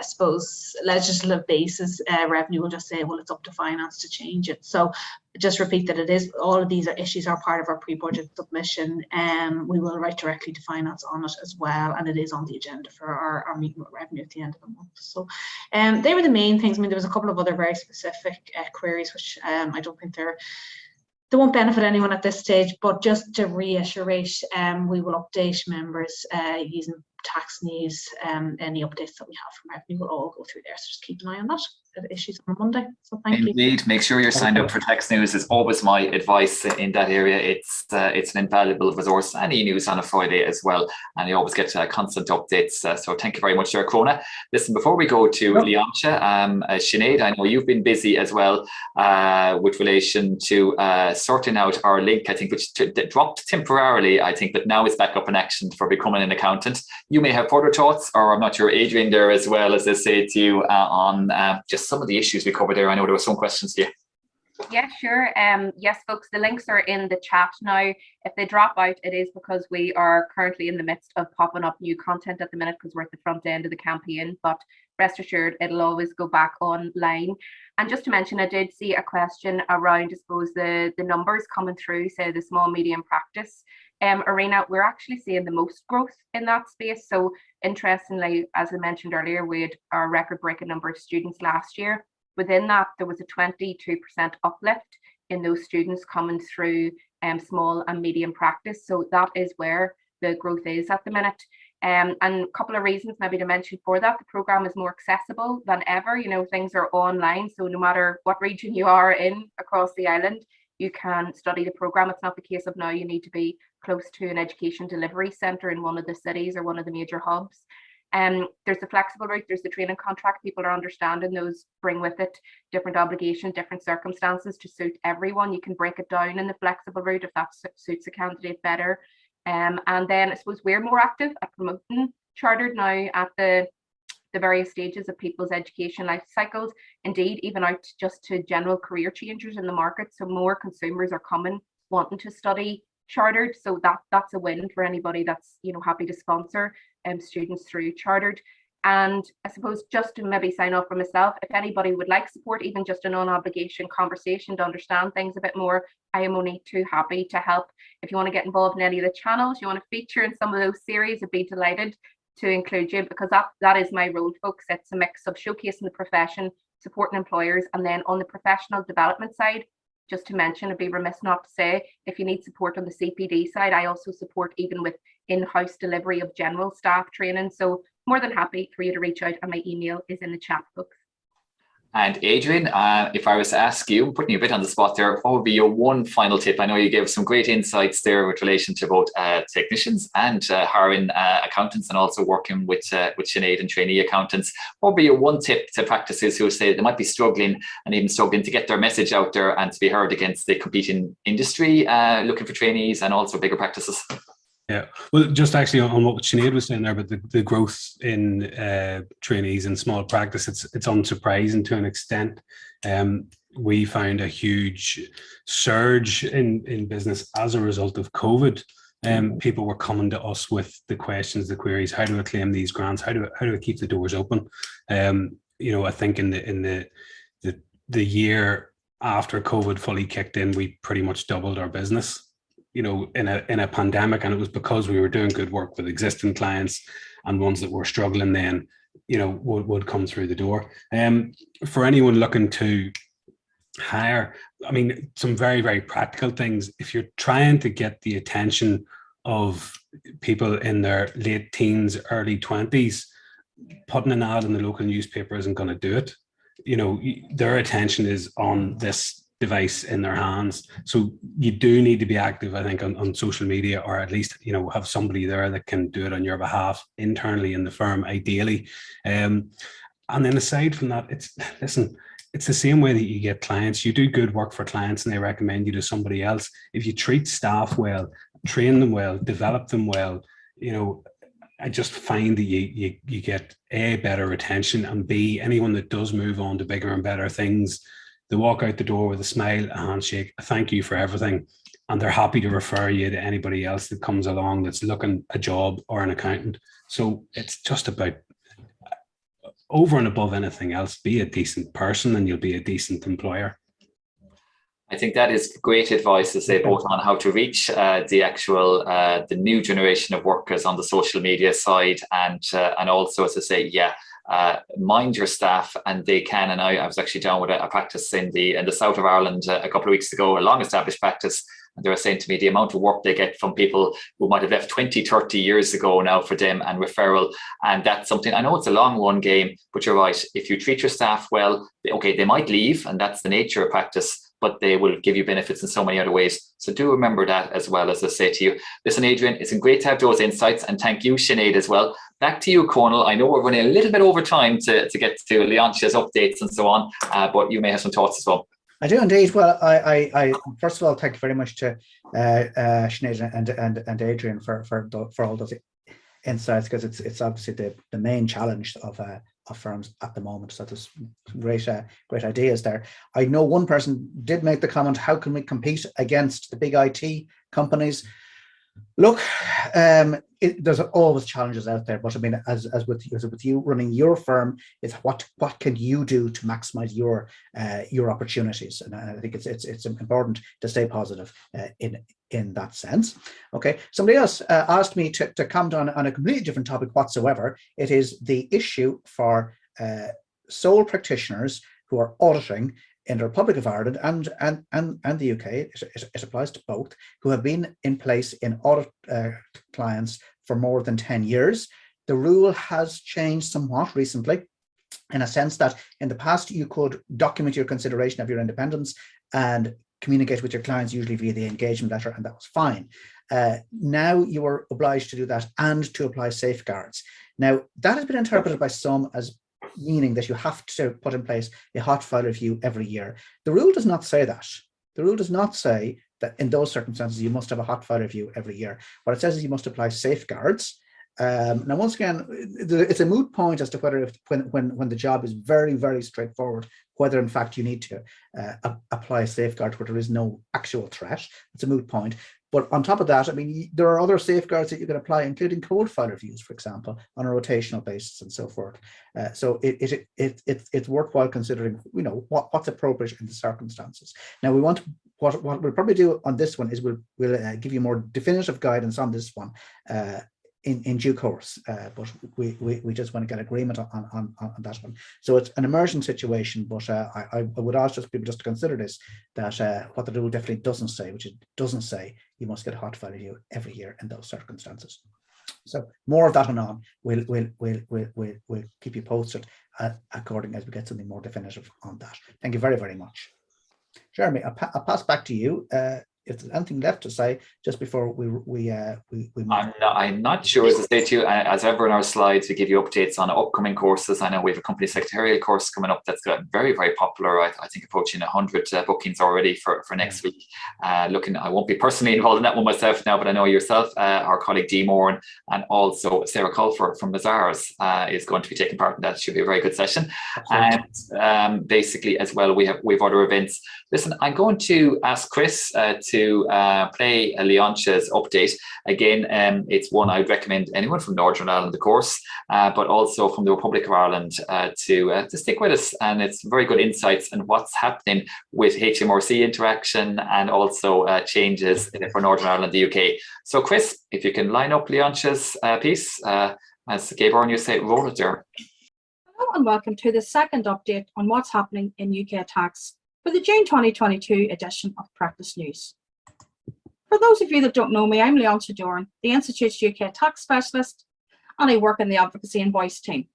suppose, legislative basis, revenue will just say, well, it's up to finance to change it. So just repeat that it is, all of these issues are part of our pre-budget submission, and we will write directly to finance on it as well, and it is on the agenda for our meeting with revenue at the end of the month. So they were the main things. I mean, there was a couple of other very specific queries, which I don't think they won't benefit anyone at this stage, but just to reiterate, we will update members using tax news, any updates that we have from revenue will all go through there. So just keep an eye on that. Issues on Monday. So thank you. Indeed, make sure you're signed up for tax news is always my advice in that area. It's an invaluable resource. Any news on a Friday as well, and you always get constant updates. So thank you very much there, Crona. Listen, before we go to Leontia, Sinead, I know you've been busy as well with relation to sorting out our link, I think, which dropped temporarily, I think, but now is back up in action for becoming an accountant. You may have further thoughts, or I'm not sure, Adrian, there as well, as I say to you, on just some of the issues we covered there. I know there were some questions to you. Yeah, sure. Yes, folks, the links are in the chat now. If they drop out, it is because we are currently in the midst of popping up new content at the minute because we're at the front end of the campaign, but rest assured it'll always go back online. And just to mention, I did see a question around, I suppose, the numbers coming through, say the small medium practice arena. We're actually seeing the most growth in that space. So interestingly, as I mentioned earlier, we had our record-breaking number of students last year. Within that, there was a 22% uplift in those students coming through small and medium practice. So that is where the growth is at the minute. And a couple of reasons maybe to mention for that. The programme is more accessible than ever. You know, things are online. So no matter what region you are in across the island, you can study the programme. It's not the case of now you need to be close to an education delivery centre in one of the cities or one of the major hubs. There's the flexible route, there's the training contract. People are understanding those bring with it different obligations, different circumstances to suit everyone. You can break it down in the flexible route if that suits a candidate better. And then I suppose we're more active at promoting chartered now at the various stages of people's education life cycles. Indeed, even out just to general career changers in the market. So more consumers are coming wanting to study chartered. So that's a win for anybody that's, you know, happy to sponsor students through chartered. And I suppose just to maybe sign off for myself, if anybody would like support, even just a non-obligation conversation to understand things a bit more, I am only too happy to help. If you want to get involved in any of the channels, you want to feature in some of those series, I'd be delighted to include you, because that is my role, folks. It's a mix of showcasing the profession, supporting employers, and then on the professional development side, just to mention, I'd be remiss not to say, if you need support on the CPD side, I also support even with in-house delivery of general staff training. So more than happy for you to reach out, and my email is in the chat, folks. And Adrian, if I was to ask you, I'm putting you a bit on the spot there, what would be your one final tip? I know you gave some great insights there with relation to both technicians and hiring accountants, and also working with Sinead and trainee accountants. What would be your one tip to practices who say they might be struggling and even struggling to get their message out there and to be heard against the competing industry, looking for trainees and also bigger practices? Yeah, well, just actually on what Sinead was saying there, but the growth in trainees in small practice, it's unsurprising to an extent. We found a huge surge in business as a result of COVID. People were coming to us with the questions, the queries: how do I claim these grants? How do I keep the doors open? You know, I think in the year after COVID fully kicked in, we pretty much doubled our business, you know, in a pandemic, and it was because we were doing good work with existing clients, and ones that were struggling then, you know, would come through the door. For anyone looking to hire, I mean, some very, very practical things. If you're trying to get the attention of people in their late teens, early 20s, putting an ad in the local newspaper isn't going to do it. You know, their attention is on this device in their hands. So you do need to be active, I think, on social media, or at least, you know, have somebody there that can do it on your behalf internally in the firm, ideally. And then aside from that, it's the same way that you get clients. You do good work for clients and they recommend you to somebody else. If you treat staff well, train them well, develop them well, you know, I just find that you get A, better retention, and B, anyone that does move on to bigger and better things, they walk out the door with a smile, a handshake, a thank you for everything, and they're happy to refer you to anybody else that comes along that's looking a job or an accountant. So it's just about, over and above anything else, be a decent person and you'll be a decent employer. I think that is great advice to say, both on how to reach the new generation of workers on the social media side, and also to say, yeah, mind your staff, and they can. And I was actually down with a practice in the south of Ireland a couple of weeks ago, a long established practice, And they were saying to me the amount of work they get from people who might have left 20, 30 years ago now for them, and referral. And that's something, I know it's a long run game, but you're right. If you treat your staff well, okay, they might leave, and that's the nature of practice, but they will give you benefits in so many other ways. So do remember that as well, as I say to you. Listen, Adrian, it's been great to have those insights, and thank you, Sinead, as well. Back to you, Conal. I know we're running a little bit over time to get to Leontia's updates and so on, but you may have some thoughts as well. I do indeed. Well, I first of all, thank you very much to Sinead and Adrian for all those insights, because it's obviously the main challenge of firms at the moment. So there's great ideas there. I know one person did make the comment, how can we compete against the big IT companies? Look, there's always challenges out there, but I mean, as with you running your firm, it's what can you do to maximize your opportunities, and I think it's important to stay positive in that sense. Okay, somebody else asked me to comment on a completely different topic whatsoever. It is the issue for sole practitioners who are auditing in the Republic of Ireland and the UK. It applies to both, who have been in place in audit clients for more than 10 years. The rule has changed somewhat recently, in a sense that in the past you could document your consideration of your independence and communicate with your clients usually via the engagement letter, and that was fine. Now you are obliged to do that and to apply safeguards. Now that has been interpreted by some as meaning that you have to put in place a hot file review every year. The rule does not say that. The rule does not say that in those circumstances you must have a hot file review every year. What it says is you must apply safeguards. Now, once again, it's a moot point as to whether when the job is very, very straightforward, whether in fact you need to apply a safeguard where there is no actual threat. It's a moot point. But on top of that, I mean, there are other safeguards that you can apply, including cold file reviews, for example, on a rotational basis and so forth. So it's worthwhile considering, you know, what's appropriate in the circumstances. Now, what we'll probably do on this one is we'll give you more definitive guidance on this one in due course, but we just want to get agreement on that one. So it's an emergent situation, but I would ask just people just to consider this, that what the rule definitely doesn't say, which it doesn't say you must get a hot file review every year in those circumstances. So more of that on. We'll keep you posted according as we get something more definitive on that. Thank you very, very much. Jeremy, I'll pass back to you. If there's anything left to say just before we move. I'm not sure, as I say to you, as ever in our slides, we give you updates on upcoming courses. I know we have a company secretarial course coming up that's got very, very popular. I think approaching 100 bookings already for next week. I won't be personally involved in that one myself now, but I know yourself, our colleague Dee Moran, and also Sarah Culfer from Mazars is going to be taking part in that. It should be a very good session. Absolutely. And basically as well, we have other events. Listen, I'm going to ask Chris to play Leontia's update. Again, it's one I'd recommend anyone from Northern Ireland, of course, but also from the Republic of Ireland to stick with us. And it's very good insights on what's happening with HMRC interaction and also changes for Northern Ireland, the UK. So Chris, if you can line up Leontia's piece, as Gabriel, you say, roll it there. Hello and welcome to the second update on what's happening in UK tax for the June 2022 edition of Practice News. For those of you that don't know me, I'm Leontia Doran, the Institute's UK tax specialist, and I work in the advocacy and voice team.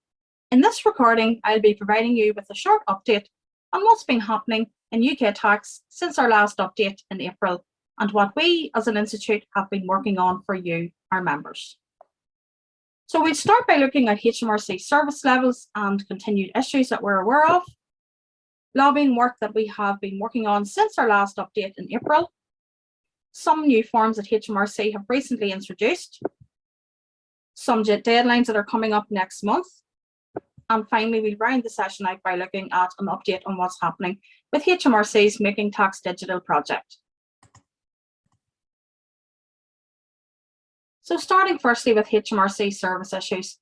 In this recording, I'll be providing you with a short update on what's been happening in UK tax since our last update in April, and what we as an institute have been working on for you, our members. So we'll start by looking at HMRC service levels and continued issues that we're aware of, lobbying work that we have been working on since our last update in April, some new forms that HMRC have recently introduced, some deadlines that are coming up next month, and finally we'll round the session out by looking at an update on what's happening with HMRC's Making Tax Digital project. So starting firstly with HMRC service issues,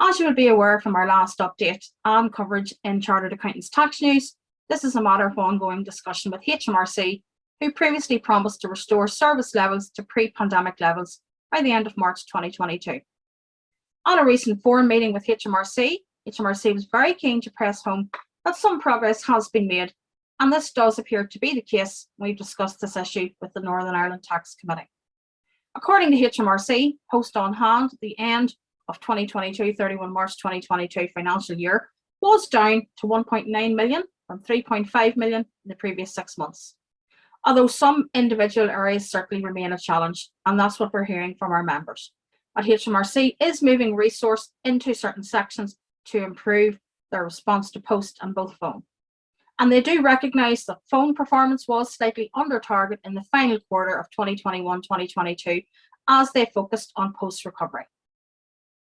as you will be aware from our last update and coverage in Chartered Accountants Tax News, this is a matter of ongoing discussion with HMRC, who previously promised to restore service levels to pre-pandemic levels by the end of March 2022. At a recent forum meeting with HMRC was very keen to press home that some progress has been made and this does appear to be the case. We've discussed this issue with the Northern Ireland Tax Committee. According to HMRC, post on hand at the end of 2022, 31 March 2022 financial year was down to 1.9 million from 3.5 million in the previous 6 months. Although some individual areas certainly remain a challenge, and that's what we're hearing from our members. But HMRC is moving resource into certain sections to improve their response to post and both phone. And they do recognise that phone performance was slightly under target in the final quarter of 2021-2022 as they focused on post recovery.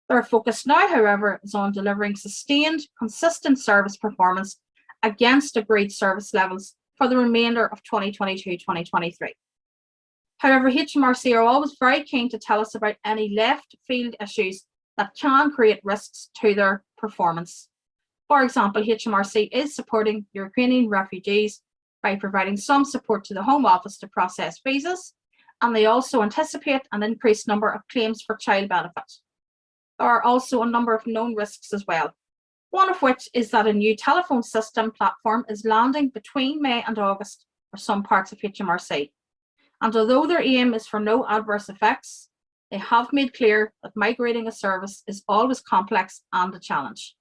Their focus now, however, is on delivering sustained, consistent service performance against agreed service levels for the remainder of 2022-2023. However, HMRC are always very keen to tell us about any left field issues that can create risks to their performance. For example, HMRC is supporting Ukrainian refugees by providing some support to the Home Office to process visas, and they also anticipate an increased number of claims for child benefit. There are also a number of known risks as well, one of which is that a new telephone system platform is landing between May and August for some parts of HMRC. And although their aim is for no adverse effects, they have made clear that migrating a service is always complex and a challenge.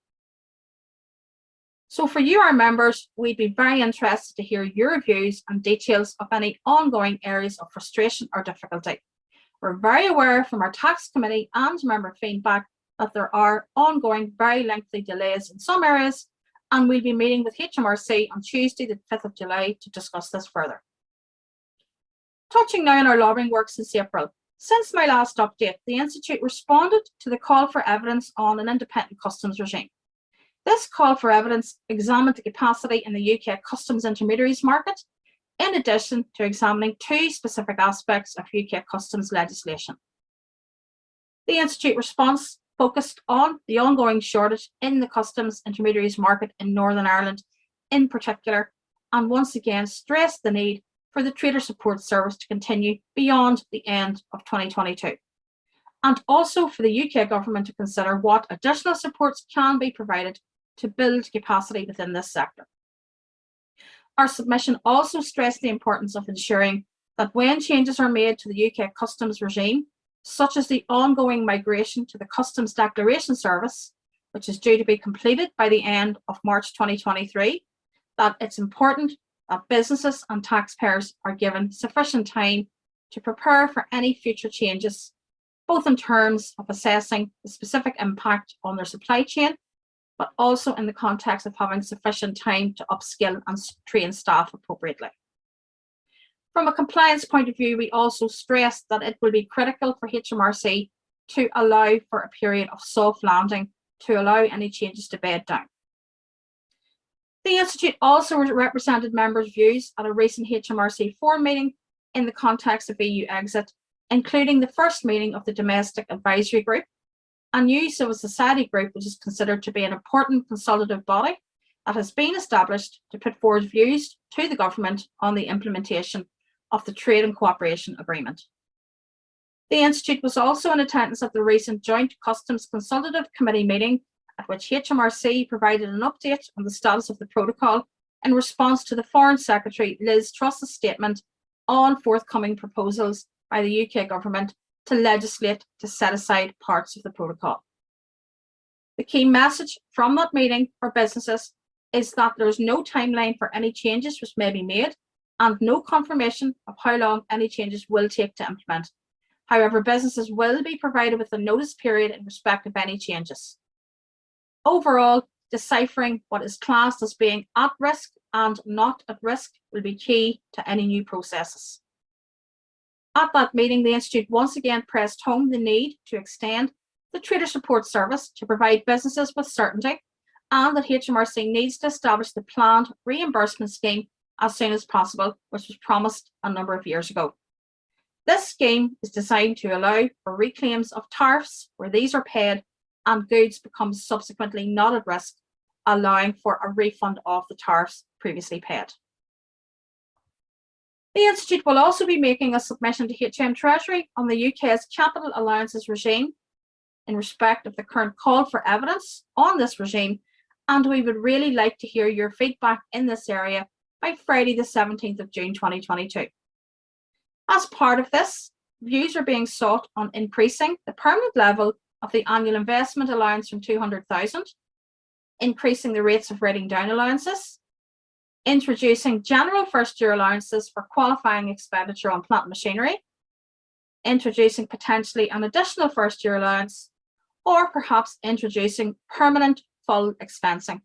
So for you, our members, we'd be very interested to hear your views and details of any ongoing areas of frustration or difficulty. We're very aware from our tax committee and member feedback that there are ongoing very lengthy delays in some areas, and we'll be meeting with HMRC on Tuesday, the 5th of July, to discuss this further. Touching now on our lobbying work since April. Since my last update, the Institute responded to the call for evidence on an independent customs regime. This call for evidence examined the capacity in the UK customs intermediaries market, in addition to examining two specific aspects of UK customs legislation. The Institute response focused on the ongoing shortage in the customs intermediaries market in Northern Ireland in particular, and once again stressed the need for the Trader Support Service to continue beyond the end of 2022. And also for the UK government to consider what additional supports can be provided to build capacity within this sector. Our submission also stressed the importance of ensuring that when changes are made to the UK customs regime, such as the ongoing migration to the Customs Declaration Service, which is due to be completed by the end of March 2023, that it's important that businesses and taxpayers are given sufficient time to prepare for any future changes, both in terms of assessing the specific impact on their supply chain, but also in the context of having sufficient time to upskill and train staff appropriately. From a compliance point of view, we also stressed that it will be critical for HMRC to allow for a period of soft landing to allow any changes to bed down. The Institute also represented members' views at a recent HMRC forum meeting in the context of EU exit, including the first meeting of the Domestic Advisory Group, a new civil society group which is considered to be an important consultative body that has been established to put forward views to the government on the implementation of the Trade and Cooperation Agreement. The Institute was also in attendance at the recent Joint Customs Consultative Committee meeting, at which HMRC provided an update on the status of the protocol in response to the Foreign Secretary Liz Truss's statement on forthcoming proposals by the UK government to legislate to set aside parts of the protocol. The key message from that meeting for businesses is that there is no timeline for any changes which may be made and no confirmation of how long any changes will take to implement. However, businesses will be provided with a notice period in respect of any changes. Overall, deciphering what is classed as being at risk and not at risk will be key to any new processes. At that meeting, the Institute once again pressed home the need to extend the Trader Support Service to provide businesses with certainty, and that HMRC needs to establish the planned reimbursement scheme as soon as possible, which was promised a number of years ago. This scheme is designed to allow for reclaims of tariffs where these are paid and goods become subsequently not at risk, allowing for a refund of the tariffs previously paid. The Institute will also be making a submission to HM Treasury on the UK's capital allowances regime in respect of the current call for evidence on this regime, and we would really like to hear your feedback in this area by Friday the 17th of June 2022. As part of this, views are being sought on increasing the permanent level of the annual investment allowance from 200,000, increasing the rates of writing down allowances, introducing general first-year allowances for qualifying expenditure on plant and machinery, introducing potentially an additional first-year allowance, or perhaps introducing permanent full expensing.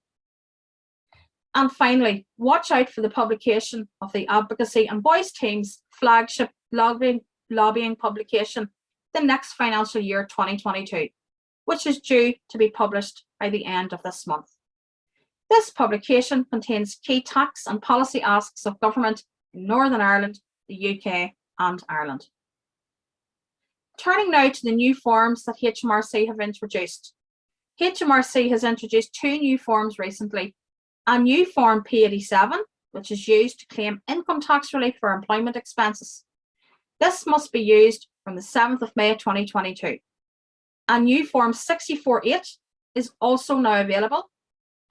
And finally, watch out for the publication of the Advocacy and Voice Team's flagship lobbying publication, the next financial year 2022, which is due to be published by the end of this month. This publication contains key tax and policy asks of government in Northern Ireland, the UK and Ireland. Turning now to the new forms that HMRC have introduced. HMRC has introduced 2 new forms recently. A new form P87, which is used to claim income tax relief for employment expenses. This must be used from the 7th of May 2022. A new form 64.8 is also now available.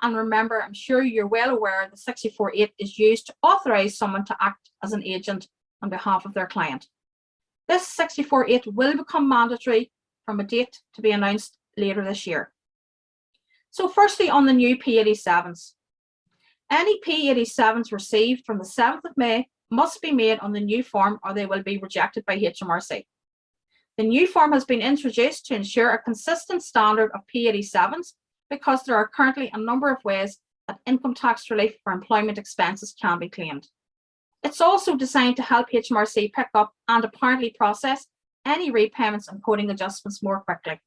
And remember, I'm sure you're well aware the 64.8 is used to authorize someone to act as an agent on behalf of their client. This 64.8 will become mandatory from a date to be announced later this year. So firstly, on the new P87s. Any P87s received from the 7th of May must be made on the new form or they will be rejected by HMRC. The new form has been introduced to ensure a consistent standard of P87s because there are currently a number of ways that income tax relief for employment expenses can be claimed. It's also designed to help HMRC pick up and apparently process any repayments and coding adjustments more quickly.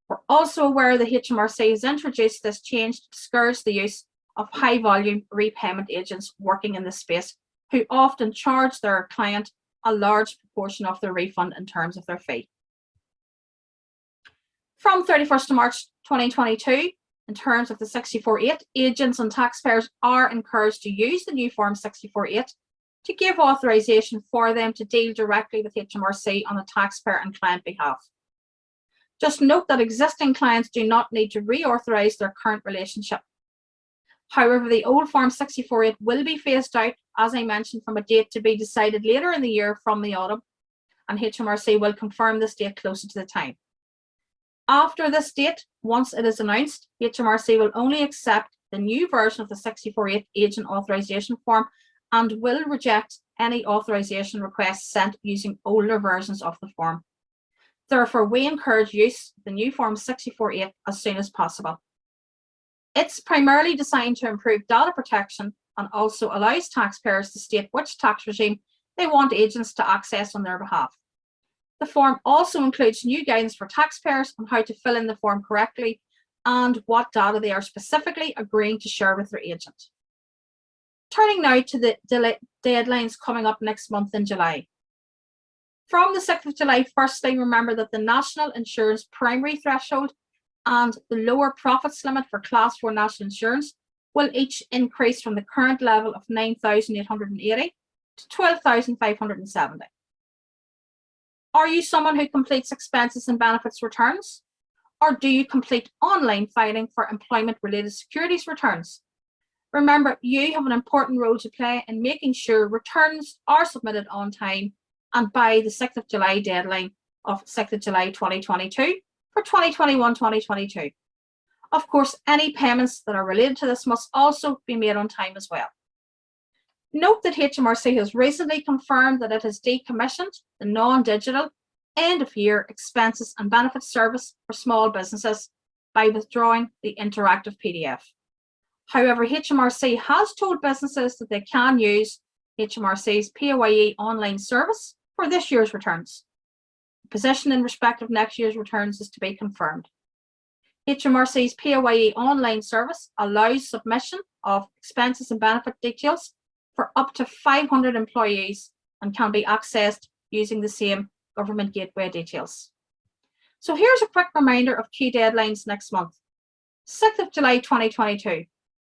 We're also aware that HMRC has introduced this change to discourage the use of high volume repayment agents working in this space who often charge their client a large proportion of their refund in terms of their fee. From 31st of March 2022, in terms of the 64.8, agents and taxpayers are encouraged to use the new form 64.8 to give authorization for them to deal directly with HMRC on the taxpayer and client behalf. Just note that existing clients do not need to reauthorize their current relationship. However, the old form 64.8 will be phased out, as I mentioned, from a date to be decided later in the year from the autumn, and HMRC will confirm this date closer to the time. After this date, once it is announced, HMRC will only accept the new version of the 64.8 agent authorization form and will reject any authorization requests sent using older versions of the form. Therefore, we encourage use of the new form 64.8 as soon as possible. It's primarily designed to improve data protection and also allows taxpayers to state which tax regime they want agents to access on their behalf. The form also includes new guidance for taxpayers on how to fill in the form correctly and what data they are specifically agreeing to share with their agent. Turning now to the deadlines coming up next month in July. From the 6th of July, firstly, remember that the National Insurance Primary Threshold and the lower profits limit for Class 4 National Insurance will each increase from the current level of 9,880 to 12,570. Are you someone who completes expenses and benefits returns? Or do you complete online filing for employment-related securities returns? Remember, you have an important role to play in making sure returns are submitted on time and by the 6th of July deadline of 6th of July 2022 for 2021-2022. Of course, any payments that are related to this must also be made on time as well. Note that HMRC has recently confirmed that it has decommissioned the non-digital end-of-year expenses and benefits service for small businesses by withdrawing the interactive PDF. However, HMRC has told businesses that they can use HMRC's PAYE online service for this year's returns. The position in respect of next year's returns is to be confirmed. HMRC's PAYE online service allows submission of expenses and benefit details for up to 500 employees and can be accessed using the same government gateway details. So here's a quick reminder of key deadlines next month. 6th of July 2022.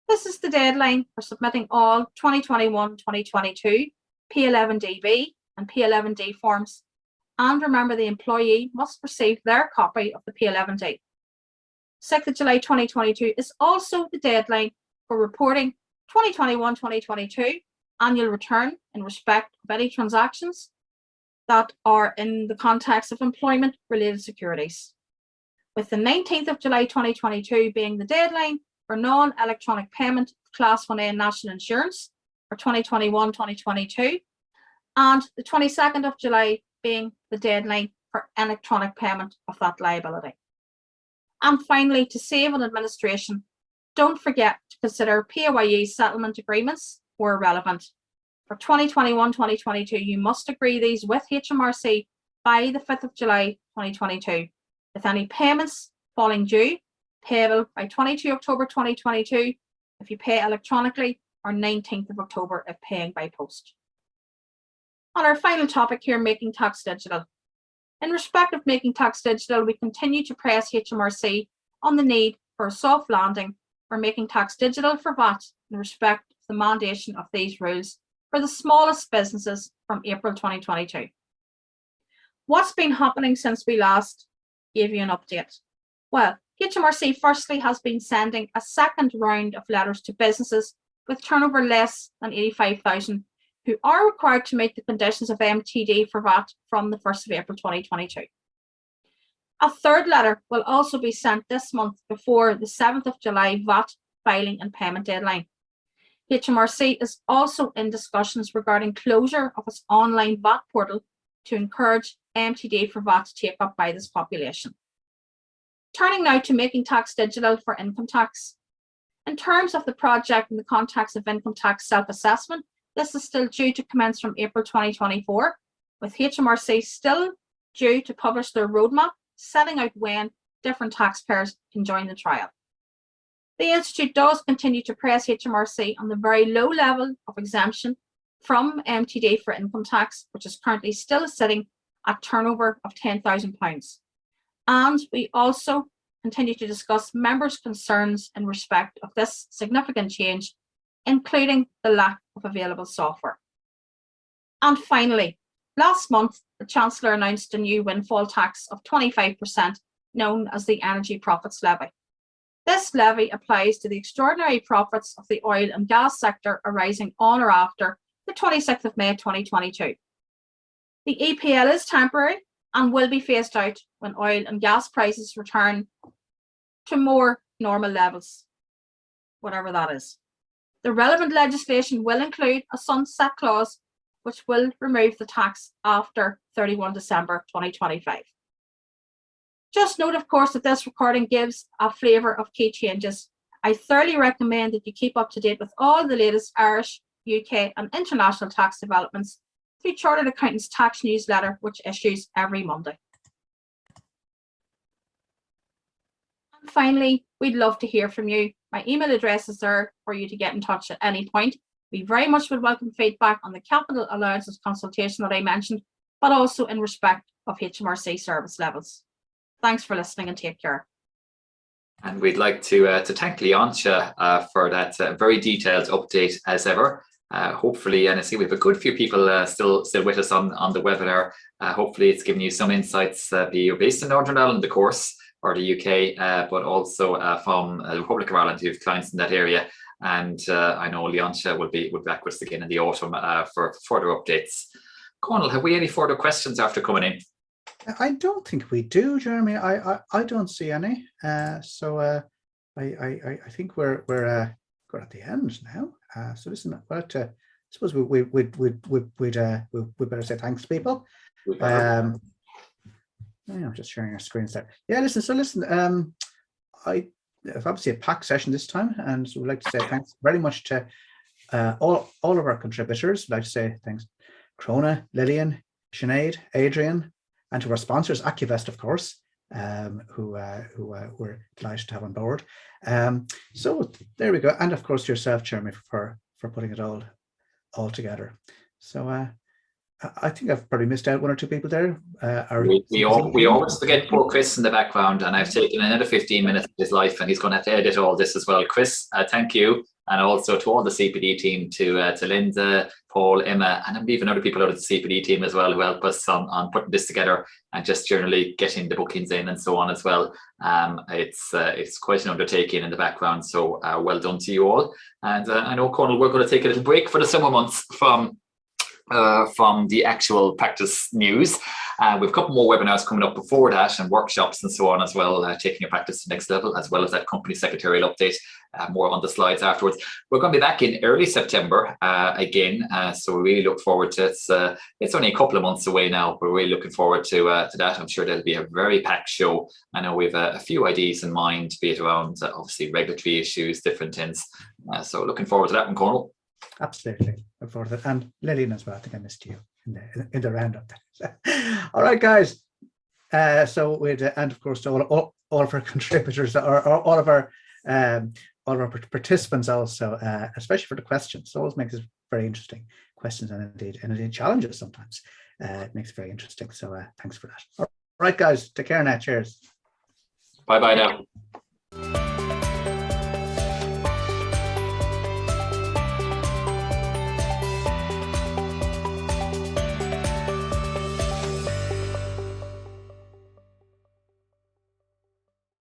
This is the deadline for submitting all 2021-2022 P11DB and P11D forms. And remember, the employee must receive their copy of the P11D. 6th of July 2022 is also the deadline for reporting 2021-2022 annual return in respect of any transactions that are in the context of employment-related securities, with the 19th of July 2022 being the deadline for non-electronic payment of Class 1A National Insurance for 2021-2022, and the 22nd of July being the deadline for electronic payment of that liability. And finally, to save on administration, don't forget to consider PAYE settlement agreements where relevant. For 2021-2022, you must agree these with HMRC by the 5th of July 2022, with any payments falling due payable by 22 October 2022 if you pay electronically, or 19th of October if paying by post. On our final topic here, making tax digital. In respect of making tax digital, we continue to press HMRC on the need for a soft landing for making tax digital for VAT in respect of the mandation of these rules for the smallest businesses from April 2022. What's been happening since we last gave you an update? Well, HMRC firstly has been sending a second round of letters to businesses with turnover less than 85,000 who are required to meet the conditions of MTD for VAT from the 1st of April 2022. A third letter will also be sent this month before the 7th of July VAT filing and payment deadline. HMRC is also in discussions regarding closure of its online VAT portal to encourage MTD for VAT to take up by this population. Turning now to making tax digital for income tax. In terms of the project in the context of income tax self-assessment, this is still due to commence from April 2024, with HMRC still due to publish their roadmap, setting out when different taxpayers can join the trial. The Institute does continue to press HMRC on the very low level of exemption from MTD for income tax, which is currently still sitting at turnover of £10,000. And we also continue to discuss members' concerns in respect of this significant change, including the lack of available software. And finally, last month, the Chancellor announced a new windfall tax of 25%, known as the Energy Profits Levy. This levy applies to the extraordinary profits of the oil and gas sector arising on or after the 26th of May 2022. The EPL is temporary and will be phased out when oil and gas prices return to more normal levels, whatever that is. The relevant legislation will include a sunset clause which will remove the tax after 31 December 2025. Just note, of course, that this recording gives a flavour of key changes. I thoroughly recommend that you keep up to date with all the latest Irish, UK and international tax developments through Chartered Accountants Tax Newsletter, which issues every Monday. And finally, we'd love to hear from you. My email address is there for you to get in touch at any point. We very much would welcome feedback on the capital allowances consultation that I mentioned, but also in respect of HMRC service levels. Thanks for listening and take care. And we'd like to thank Leontia for that very detailed update as ever. Hopefully, and I see we have a good few people still with us on the webinar. Hopefully it's given you some insights, be you based in Northern Ireland, of course, or the UK, but also from the Republic of Ireland, you have clients in that area. And I know Leontia will be back with us again in the autumn for further updates. Conal, have we any further questions after coming in? I don't think we do, Jeremy. I don't see any. So I think we're at the end now. So listen, but I suppose we'd better say thanks to people. I'm just sharing our screens there. Yeah, listen. So listen, it's obviously a packed session this time, and so we'd like to say thanks very much to all of our contributors. We'd like to say thanks, Crona, Lillian, Sinead, Adrian, and to our sponsors, AccuVest, of course, who we're delighted to have on board. So there we go, and of course yourself, Jeremy, for putting it all together. So I think I've probably missed out one or two people there. We always forget poor Chris in the background, and I've taken another 15 minutes of his life, and he's going to have to edit all this as well. Chris, thank you. and also to all the CPD team, to Linda, Paul, Emma, and even other people out of the CPD team as well who help us on putting this together and just generally getting the bookings in and so on as well. It's quite an undertaking in the background, so well done to you all. And I know, Conal, we're going to take a little break for the summer months from the actual practice news. We've a couple more webinars coming up before that, and workshops and so on as well, taking your practice to the next level, as well as that company secretarial update, more on the slides afterwards. We're going to be back in early September again, so we really look forward to it. It's only a couple of months away now, but we're really looking forward to that. I'm sure there'll be a very packed show. I know we've a few ideas in mind, be it around obviously regulatory issues, different things. So looking forward to that one, Conal. Absolutely, look forward to it. And Lillian as well. I think I missed you in the roundup. All right, guys. So we'd and of course to all of our contributors, or all of our participants also, especially for the questions. It always makes it very interesting questions, and indeed challenges sometimes. It makes it very interesting. So thanks for that. All right, guys. Take care now. Cheers. Bye bye now.